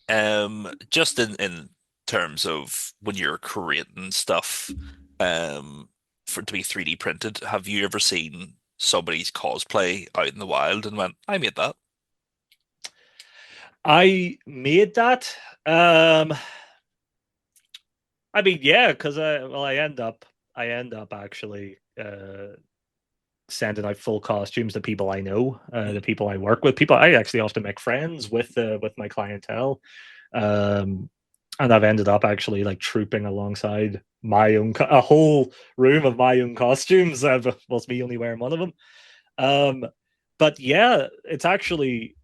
ahead. Just in terms of when you're creating stuff, for it to be 3D printed, have you ever seen somebody's cosplay out in the wild and went, I made that? I made that. Um, I mean, yeah, because I end up actually sending out full costumes to people I know, the people I work with, people I actually often make friends with my clientele, um, and I've ended up actually like trooping alongside my own a whole room of my own costumes, whilst me only wearing one of them. Um, but yeah, it's actually,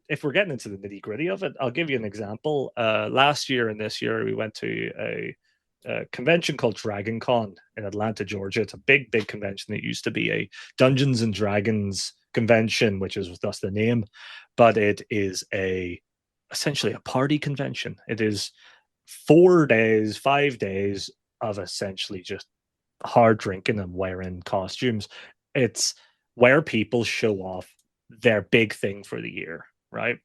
if we're getting into the nitty gritty of it, I'll give you an example. Last year and this year, we went to a convention called Dragon Con in Atlanta, Georgia. It's a big, big convention. It used to be a Dungeons and Dragons convention, which is thus the name, but it is essentially a party convention. It is 4 days, 5 days of essentially just hard drinking and wearing costumes. It's where people show off their big thing for the year, right?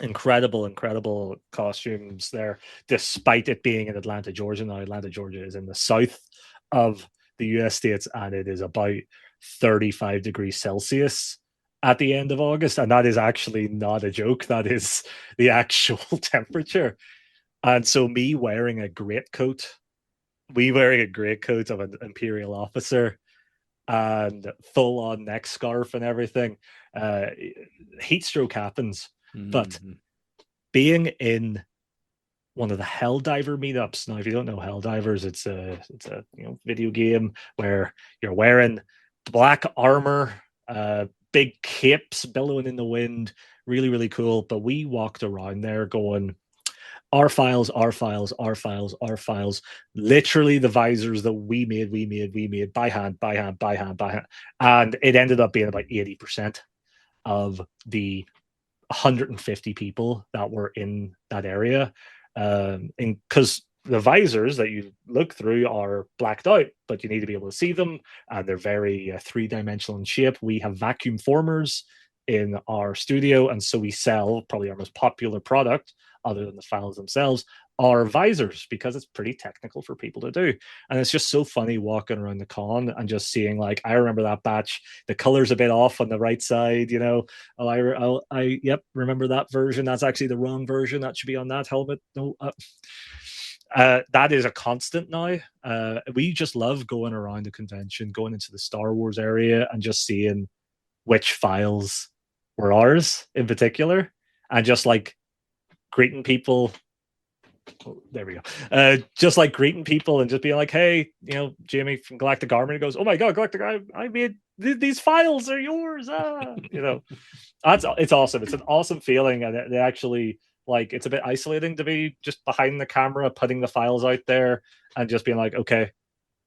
Incredible, incredible costumes there, despite it being in Atlanta, Georgia. Now, Atlanta, Georgia is in the south of the US states, and it is about 35 degrees Celsius at the end of August. And that is actually not a joke, that is the actual temperature. And so, me wearing a greatcoat of an Imperial officer and full on neck scarf and everything, uh, heat stroke happens. But Mm-hmm. being in one of the Helldiver meetups. Now, if you don't know Helldivers, it's a video game where you're wearing black armor, big capes billowing in the wind, really really cool. But we walked around there going, our files, our files, our files, our files. Literally the visors that we made by hand, by hand, by hand, by hand, and it ended up being about 80% of the 150 people that were in that area. And because the visors that you look through are blacked out, but you need to be able to see them, and they're very three-dimensional in shape. We have vacuum formers in our studio, and so we sell probably our most popular product, other than the files themselves, are visors, because it's pretty technical for people to do. And it's just so funny walking around the con and just seeing, like, I remember that batch, the color's a bit off on the right side, Oh, yep, remember that version. That's actually the wrong version. That should be on that helmet. No, that is a constant now. We just love going around the convention, going into the Star Wars area, and just seeing which files were ours in particular, and just like greeting people. Oh, there we go. Just like greeting people and just being like, "Hey, Jamie from Galactic Armoury goes, oh my god, Galactic, I made these files are yours." It's awesome. It's an awesome feeling, and they actually, like, it's a bit isolating to be just behind the camera, putting the files out there, and just being like, okay,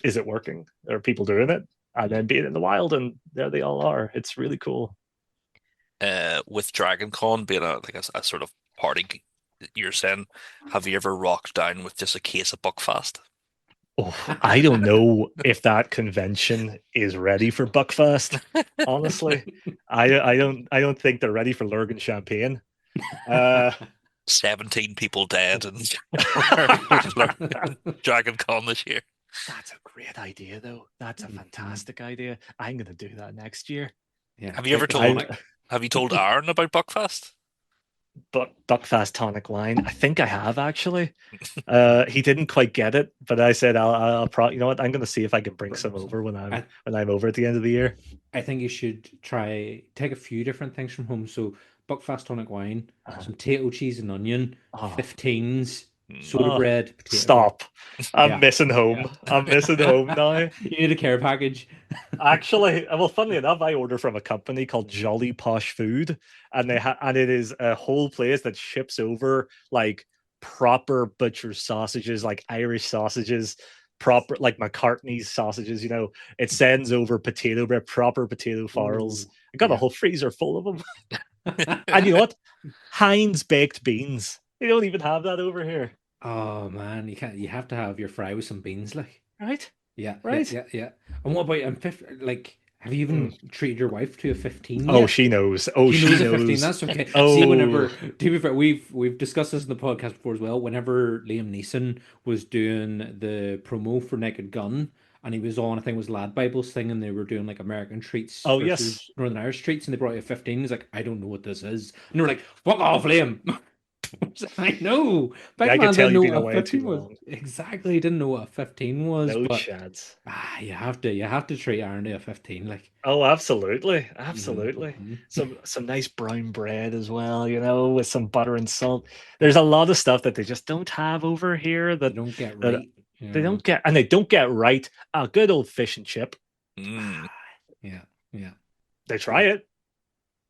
is it working? Are people doing it? And then being in the wild, and there they all are. It's really cool. With Dragon Con being a sort of party, you're saying, have you ever rocked down with just a case of Buckfast? Oh, I don't know if that convention is ready for Buckfast. Honestly, I don't think they're ready for Lurgan Champagne. Uh, 17 people dead in Dragon Con this year. that's a great idea, though. That's a fantastic idea. I'm gonna do that next year. Yeah, Have you ever take the told tonic. have you told Aaron about Buckfast? but Buckfast tonic wine. I think I have actually. He didn't quite get it, but I said you know what? I'm going to see if I can bring some Bring some. over I when I'm over at the end of the year. I think you should take a few different things from home. So Buckfast tonic wine, Uh, some potato cheese and onion, oh, 15s, Mm. soda oh, bread, potato bread. stop! I'm Yeah. missing Yeah. home. I'm missing home now. You need a care package. Actually, well, funnily enough, I order from a company called Jolly Posh Food, and it is a whole place that ships over like proper butcher sausages, like Irish sausages, proper like McCartney's sausages. You know, it sends over potato bread, proper potato farls. Ooh, I got a yeah. whole freezer full of them. And you know what? Heinz baked beans. They don't even have that over here, Oh man, you can't. You have to have your fry with some beans, like. right? Yeah, yeah, Right? yeah, yeah. And what about like, have you Mm. even treated your wife to a 15 Oh, yet? she knows. Oh, She knows she a 15. knows. That's okay. See, Oh, whenever to be fair, we've discussed this in the podcast before as well. Whenever Liam Neeson was doing the promo for Naked Gun, and he was on, I think it was Lad Bibles thing, and they were doing like American treats oh yes. versus Northern Irish treats, and they brought you a 15. He's like, I don't know what this is, and they were like, fuck off, Liam. I know. Yeah, I Big could man tell didn't you've know been what a away too 15 was. long. Exactly, he didn't know what a 15 was, No but. chance. You have to treat Aaron to a 15, like. Oh, absolutely, Hmm. absolutely. Hmm. Some nice brown bread as well, you know, with some butter and salt. There's a lot of stuff that they just don't have over here They don't get that right, they don't get, and they don't get right. A good old fish and chip. Mm. Yeah, yeah, They try yeah. it,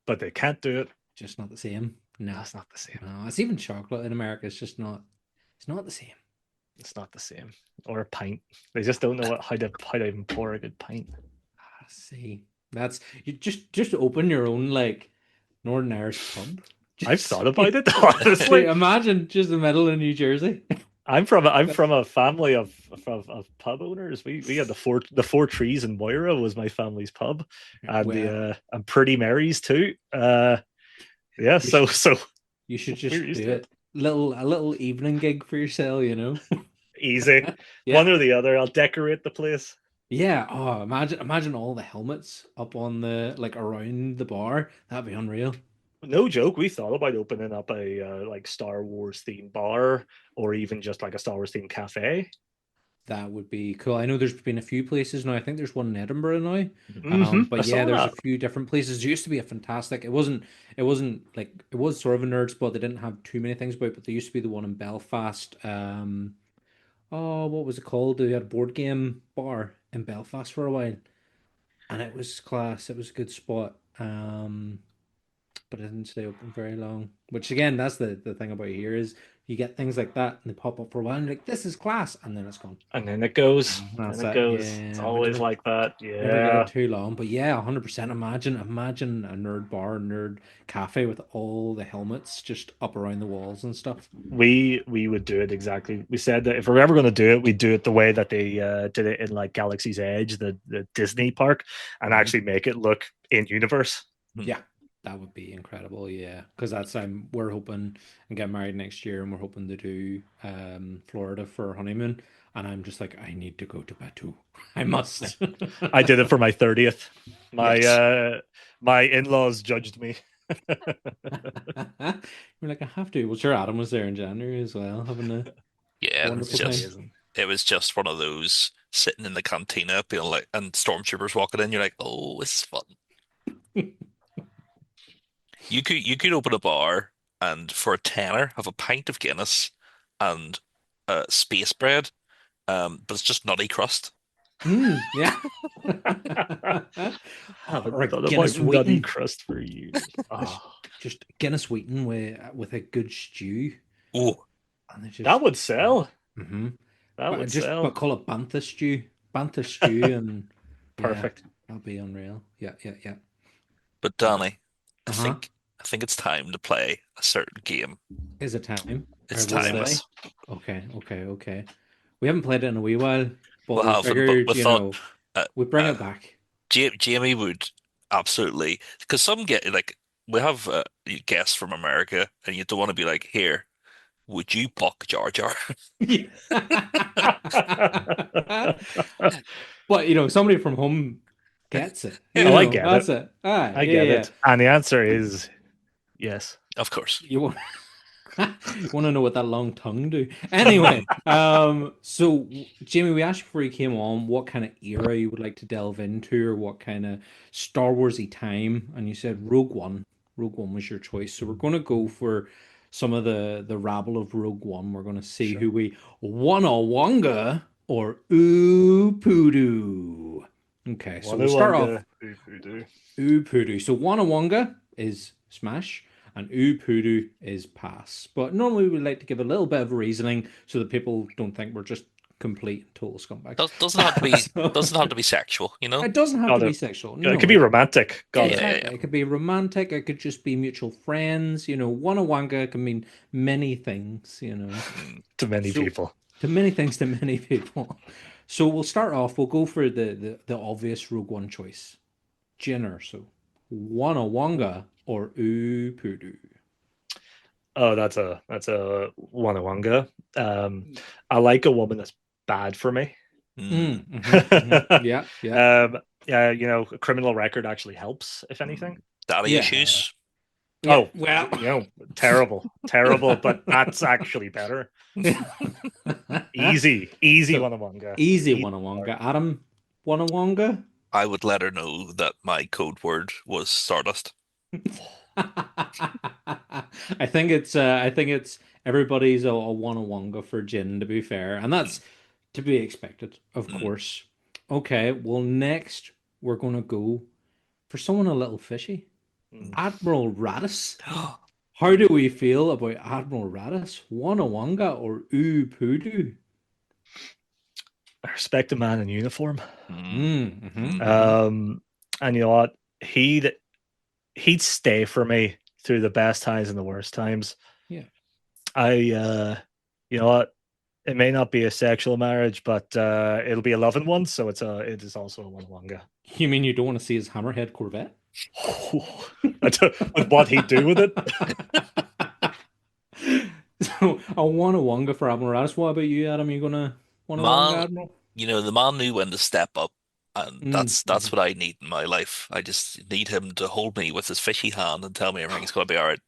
but they can't do it. Just not the same. No, That's not the same. no. It's even chocolate in America. It's just not. It's not the same. It's not the same. Or a pint. They just don't know how to even pour a good pint. See, that's you. Just open your own like Northern Irish pub. I've Just thought about it, honestly. imagine just the middle of New Jersey. I'm That's from a family of pub owners. We had the Four Trees in Moira was my family's pub, and the well, and Pretty Mary's too. Yeah, you should so you should we're just used do to it. it. A little evening gig for yourself, you know. Easy, Yeah. one or the other. I'll decorate the place. Yeah. Oh, imagine all the helmets up on the like around the bar. That'd be unreal. No joke. We thought about opening up a like Star Wars themed bar, or even just like a Star Wars themed cafe. That would be cool. I know there's been a few places now. I think there's one in Edinburgh now. I But yeah, saw there's a that. few different places. There used to be a fantastic. It wasn't like it was sort of a nerd spot. They didn't have too many things about, but there used to be the one in Belfast. Oh, what was it called? They had a board game bar in Belfast for a while, and it was class. It was a good spot. But it didn't stay open very long. Which again, that's the thing about here is you get things like that and they pop up for a while and you're like, this is class, and then it's gone. And then it goes. That's Then it it. goes. It's Yeah, always like that. never get it Yeah. too long. But yeah, 100%. Imagine a nerd bar, nerd cafe with all the helmets just up around the walls and stuff. We would do it exactly. We said that if we're ever going to do it, we'd do it the way that they did it in like Galaxy's Edge, the Disney park, and Mhm. actually make it look in universe. Yeah, that would be incredible. Yeah, because we're hoping and get married next year, and we're hoping to do Florida for our honeymoon. And I'm just like, I need to go to Batu. I must. I did it for my 30th. My Yes. my in-laws judged me. We're like, I have to. Well, sure, Adam was there in January as well, having a Yeah, It wonderful was time. amazing. it was just one of those sitting in the cantina, being like, and stormtroopers walking in. You're like, oh, this is fun. You could open a bar and for a tenner have a pint of Guinness and space bread, but it's just nutty crust. Yeah. Or Haven't a thought about Guinness nutty Wheaton. crust for years. Just, Oh, just Guinness Wheaton with a good stew, Oh, and they that just. would sell. Mm-hmm. That would But sell. call it Bantha stew, and yeah, Perfect. that'll be unreal. Yeah, yeah, yeah. but Danny, I Uh-huh. think I think it's time to play a certain game. Is it time? Or It's we'll This time. say, is. okay, okay, okay. We haven't played it in a wee while, but We we haven't, but figured, we thought uh, we bring uh, it back. Jamie would absolutely, because some get like we have guests from America, and you don't want to be like, here, would you buck Jar Jar? But somebody from home gets it. Oh, I get it. That's it. Ah, I yeah, get yeah. it. And the answer is yes. Of course. You want you want to know what that long tongue do? Anyway, so Jamie, we asked before you came on what kind of era you would like to delve into, or what kind of Star Warsy time, and you said Rogue One. Rogue One was your choice, so we're going to go for some of the rabble of Rogue One. We're going to see Sure. who we wanna wonga or ooh poodoo. Okay, so we'll start off. Wanawanga Voodoo. Upudu. So Wanawonga is smash and Upudu is pass. But normally we like to give a little bit of reasoning so that people don't think we're just complete and total scumbags. Doesn't have to be So doesn't have to be sexual, you know? it doesn't have to Got be it. sexual. It No, could be romantic. yeah, Got it. Yeah, exactly. It could be romantic. It could just be mutual friends. Wanawanga can mean many things. Mm. To many So people. to many things to many people. So we'll start off. We'll go for the obvious Rogue One choice. Jenner. So Wanawanga or Upudu. Oh, that's a Wanawanga. I like a woman that's bad for me. Mm. Yeah, yeah, Yeah, a criminal record actually helps, if anything. Mm. Daddy yeah, issues. yeah. Oh, Well, terrible, terrible, but that's actually better. Easy so Wanawanga. easy Easy. Wanawanga. Adam Wanawanga. I would let her know that my code word was Stardust. I think it's everybody's a Wanawanga for Jin, to be fair, and Mm. that's to be expected, of Mm. course. Okay, well next we're gonna go for someone a little fishy. Mm. Admiral Radis. How do we feel about Admiral Radis? Wanawanga or Pudu? I respect a man in uniform. Mm. Mm-hmm. Um, and you know what? He'd stay for me through the best times and the worst times. Yeah. You know what? It may not be a sexual marriage, but it'll be a loving one. So it is also a Wanawanga. You mean you don't want to see his Hammerhead Corvette? With what he'd do with it. So a Wanawanga for Admiral Radis. What about you, Adam? You gonna Wanawanga Man, Admiral? the man knew when to step up, and that's Mm-hmm. what I need in my life. I just need him to hold me with his fishy hand and tell me everything's gonna be all right.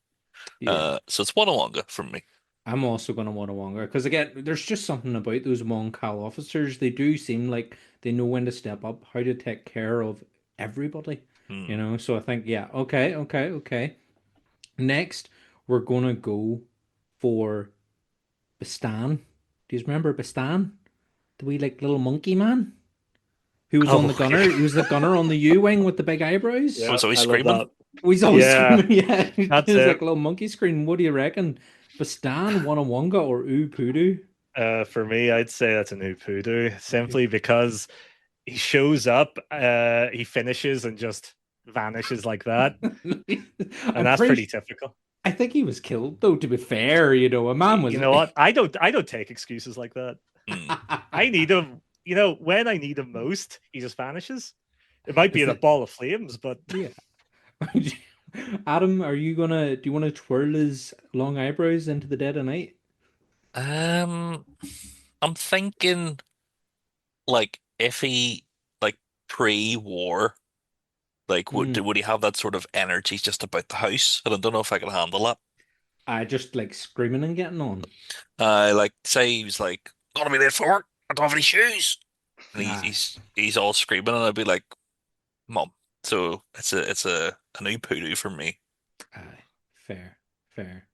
Yeah. So it's Wonawonga from me. I'm also gonna Wanawanga because again, there's just something about those Mon Cal officers. They do seem like they know when to step up, how to take care of everybody. Hmm. So I think, yeah, okay, okay, okay. Next, we're gonna go for Bastan. Do you remember Bastan? The wee like little monkey man who was on the Oh gunner. yeah, He was the gunner on the U-wing with the big Oh, eyebrows. yeah, so he's I love screaming. that. Oh, he's always Yeah, screaming. Yeah, that's he's like it. a little monkey screaming. What do you reckon? Bastan, Wanawanga, or Pudu? For me, I'd say that's a new Poodoo, simply because he shows up, he finishes and just vanishes like that, and I'm that's pretty pretty. typical. I think he was killed though. To be fair, a man was. You know what? I don't take excuses like that. Hmm. I need him. When I need him most, he just vanishes. It might be Is in a it? ball of flames, but Yeah. Adam, are you gonna? Do you want to twirl his long eyebrows into the dead of night? Um, I'm thinking like if he like pre-war, like would Mm. would he have that sort of energy just about the house? And I don't know if I can handle that. I just like screaming and getting on. Like say he was like, "Gonna be late for work. I don't have any shoes," and he's Aye, he's he's all screaming, and I'd be like, "Mom." So it's a new poodoo for me. aye. Fair, fair.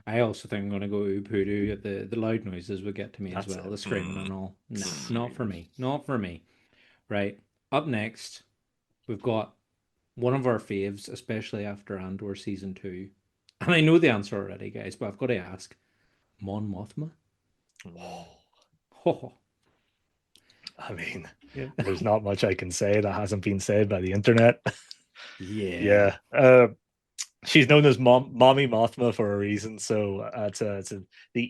I also think I'm gonna go Upudu at the loud noises would get to me as that's well, it. the screaming Hmm. and all. Nah, Hmm. not for me. Not for me. Right. Up next, we've got one of our faves, especially after Andor season two. And I know the answer already, guys, but I've got to ask. Mon Mothma? Hmm. Oh, I mean, yeah. there's not much I can say that hasn't been said by the internet. Yeah. Yeah. She's known as Mommy Mothma for a reason, so it's the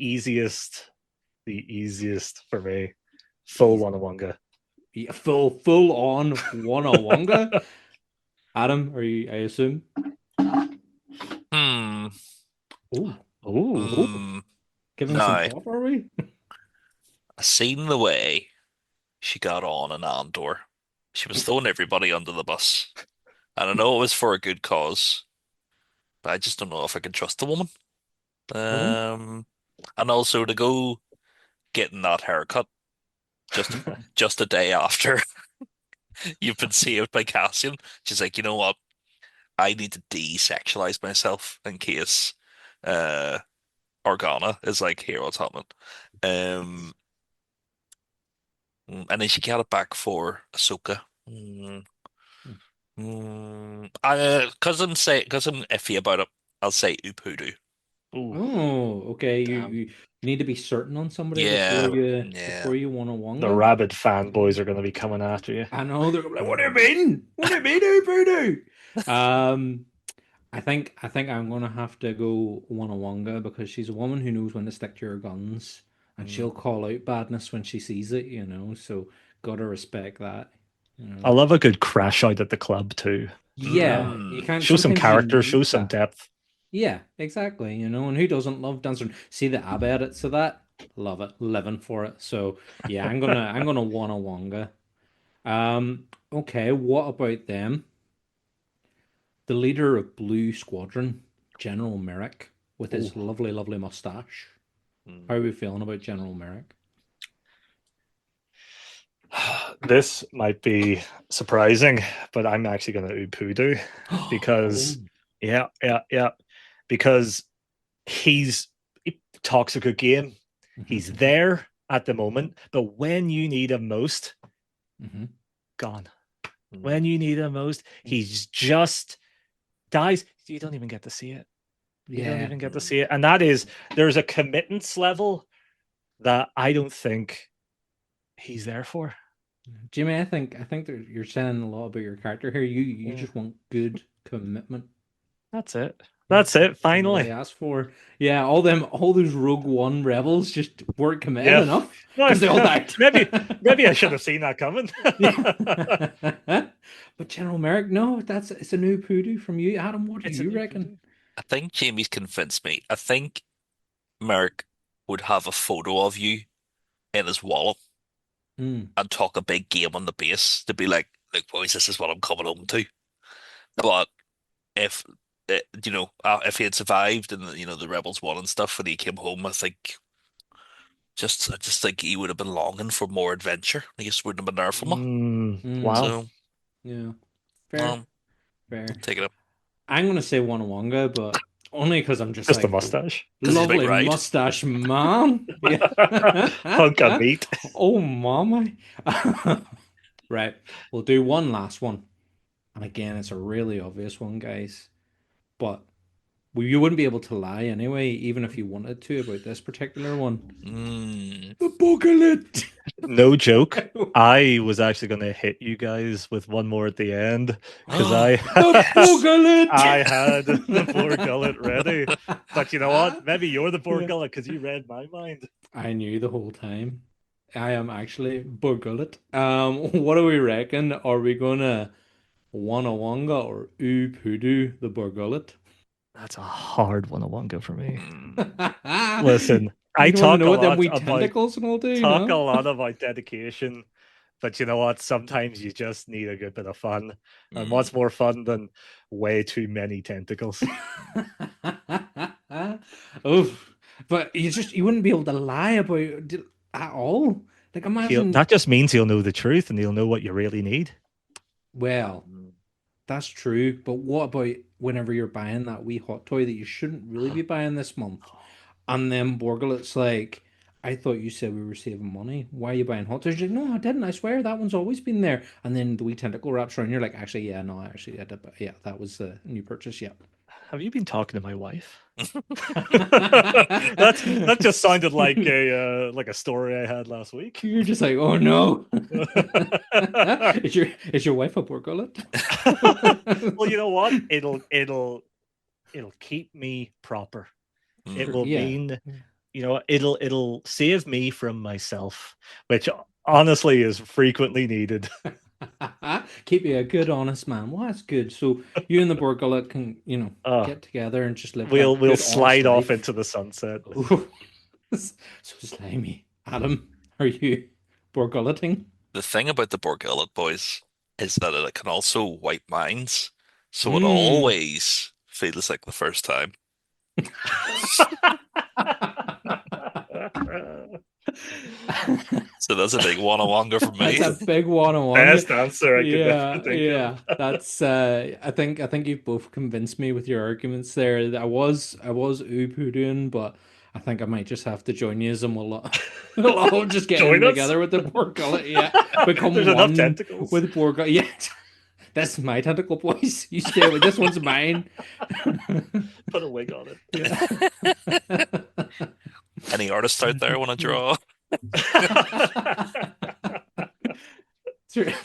easiest for me. Full Easy. Wanawanga. Yeah, full on Wonga. Adam, are you I assume? Hmm. Oh, Oh, oh, Hmm. giving some Now, thought, are we? I seen the way she got on in Andor. She was throwing everybody under the bus. And I know it was for a good cause, but I just don't know if I can trust the woman. Oh, Um, and also to go getting that haircut just just a day after you've been saved by Cassian. She's like, you know what? I need to desexualize myself in case uh Organa is like, here, what's happening? Um, and then she got it back for Ahsoka. Because I'm iffy about it, I'll say Upudu. Ooh, oh, okay. damn. You need to be certain on somebody Yeah, yeah. before you want to The wonga. rabid fanboys are going to be coming after you. I know they're gonna be like, "What do you Mm, mean? What do you mean, voodoo?" I think I'm gonna have to go Wanawanga because she's a woman who knows when to stick to her guns, and she'll mm, call out badness when she sees it. So gotta respect that. You I know. love a good crash out at the club too. Yeah, you mm. can't. Show some Sometimes you character, show need some that. depth. Yeah, exactly. And who doesn't love dancing? See the ABBA edits of that? Love it, living for it. So yeah, I'm gonna Wanawanga. Okay, what about them? The leader of Blue Squadron, General Merrick, with his Oh, lovely, lovely mustache. How are Mm. we feeling about General Merrick? this might be surprising, but I'm actually going to Upudu Oh. because, yeah, yeah, yeah, because he talks a good game. Hmm, He's hmm, there at the moment, but when you need him most, hmm. gone. Mm. When you need him most, he's just dies. You don't even get to see it. You don't Yeah. even get to Mm. see it. And that is, there's a committance level that I don't think he's there for. Jimmy, I think that you're saying a lot about your character here. You Yeah, just want good commitment. that's it. Yeah, That's it. that's all he Finally. asked for. Yeah, all those Rogue One rebels just weren't committed Yeah. enough No, because they all died. maybe I should have seen that coming. Yeah. But General Merrick, no, it's a new poodoo from you. Adam, what do It's a you new reckon? voodoo. I think Jamie's convinced me. I think Merrick would have a photo of you in his wallet Mm, and talk a big game on the base to be like, look, boys, this is what I'm coming home to. But if if he had survived and the rebels won and stuff, and he came home, I just think he would have been longing for more adventure. He just wouldn't have been there for me. mm, Wow. So, yeah. Fair, um, fair. take it up I'm gonna say Wanawanga, but only because I'm just Just a like mustache. because he's about lovely right. mustache man. Yeah. Hunk of meat. Oh, mama. Right. We'll do one last one. And again, it's a really obvious one, guys. But you wouldn't be able to lie anyway, even if you wanted to about this particular one. Mm. The Bogalit! No joke. I was actually going to hit you guys with one more at the end because I The Yes. I Bogalit! had the poor gullet ready. But you know what? Maybe you're the poor gullet because you read my mind. I knew the whole time. I am actually Bogalit. What do we reckon? Are we gonna Wanawanga or Pudu the Bogalit? That's a hard one, a Wonka for me. Mm. Listen, I You don't want to know what them wee tentacles and all do, talk a no? lot about dedication, but you know what? Sometimes you just need a good bit of fun. And Mm. what's more fun than way too many tentacles? Oof. But you wouldn't be able to lie about it at all. Like He'll imagine, that just means he'll know the truth and he'll know what you really need. well, Mm. that's true, but what about whenever you're buying that wee hot toy that you shouldn't really be buying this month? And then Borglet's like, I thought you said we were saving money. Why are you buying hot toys? You're like, no, I didn't. I swear that one's always been there. And then the wee tentacle wraps around. You're like, actually, yeah, no, actually, I did. But yeah, that was the new purchase. Yeah. Have you been talking to my wife? That just sounded like a story I had last week. You're just like, oh no. Is your wife a Borglet? Well, you know what? It'll keep me proper. It Mm. will Yeah. mean, it'll save me from myself, which honestly is frequently needed. Keep you a good, honest man. Well, that's good. So you and the Borgullet can, Uh, get together and just live we'll that we'll good, honest slide off life. into the sunset. Ooh. So slimy. Adam, are you Borgulleting? The thing about the Borgullet boys is that it can also wipe minds, so it Hmm. always feels like the first time. So that's a big one-on-one from That's me. a big one-on-one. Best answer I could Yeah, think yeah. of. That's I think you've both convinced me with your arguments there. I was doing, but I think I might just have to join you and we'll all just get in Join us. together with the Portcullet. Yeah. There's Become enough one tentacles. with Portcullet. Yeah. That's my tentacle, boys. You stay with this one's mine. Put a wig on Yeah. Any artists out there want to draw? it.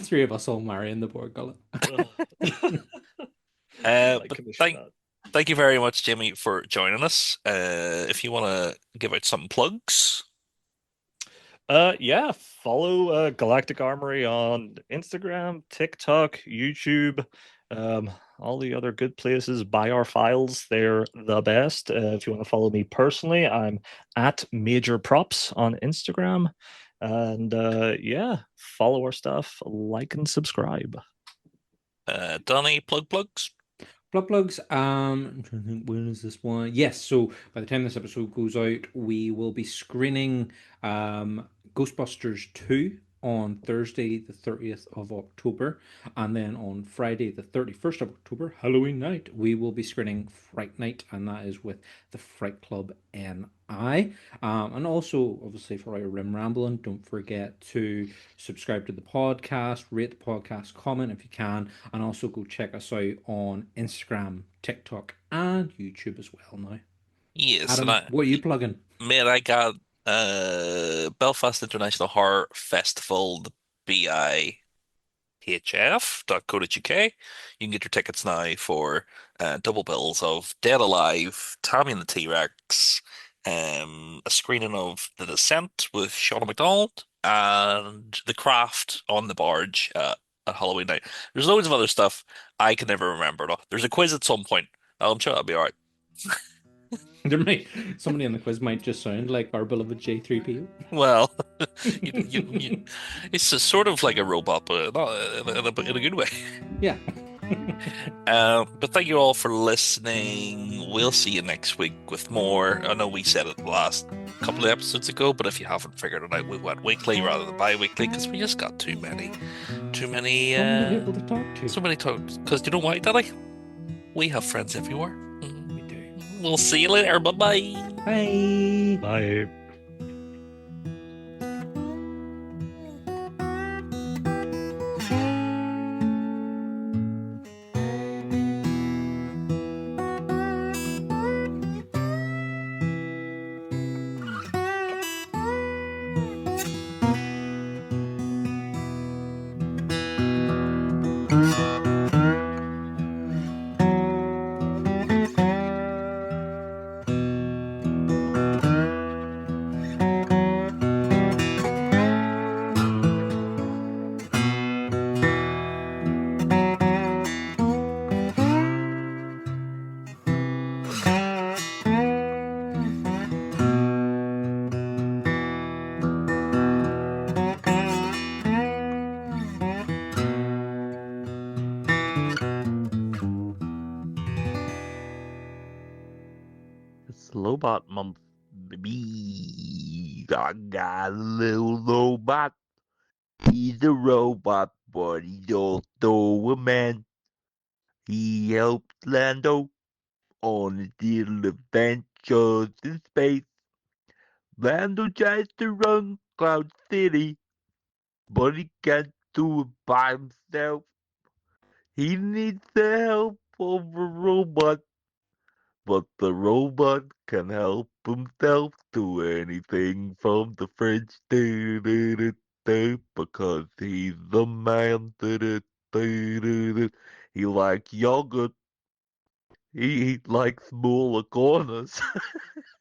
Three of us all marrying the Portcullet. Might But commission thank you very much, Jamie, for joining us. If you want to give out some plugs. that. Yeah, follow Galactic Armory on Instagram, TikTok, YouTube, um, all the other good places. Buy our files; they're the best. If you want to follow me personally, I'm at Major Props on Instagram, and yeah, follow our stuff, like and subscribe. Donnie, plugs. Plugs. I'm trying to think, when is this one? Yes, so by the time this episode goes out, we will be screening Ghostbusters 2 on Thursday, the 30th of October. And then on Friday, the 31st of October, Halloween night, we will be screening Fright Night, and that is with the Fright Club NI. And also, obviously, for our Rim Rambling, don't forget to subscribe to the podcast, rate the podcast, comment if you can, and also go check us out on Instagram, TikTok, and YouTube as well now. Yes, and Adam, what are you plugging? mate, I got Belfast International Horror Festival, the BIHF.co.uk. You can get your tickets now for double bills of Dead Alive, Tammy and the T-Rex, a screening of The Descent with Shauna McDonald, and The Craft on the Barge at Halloween night. There's loads of other stuff I can never remember though. There's a quiz at some point. I'm sure that'll be all right. There might somebody in the quiz might just sound like our beloved J3PO. Well, you, it's a sort of like a robot, but not in a good way. Yeah. But thank you all for listening. We'll see you next week with more. I know we said it last couple of episodes ago, but if you haven't figured it out, we went weekly rather than bi-weekly because we just got too many, So many people to talk to. so many talks. Because you know why, Daddy? We have friends everywhere. We do. We'll see you later. Bye-bye. Bye. Bye. It's Lobot Month, baby. I got a little robot. He's a robot, but he's also a man. He helps Lando on his little adventures in space. Lando tries to run Cloud City, but he can't do it by himself. He needs the help of a robot, but the robot can help himself do anything from the fridge because he's the man. He likes yogurt. He likes smaller corners.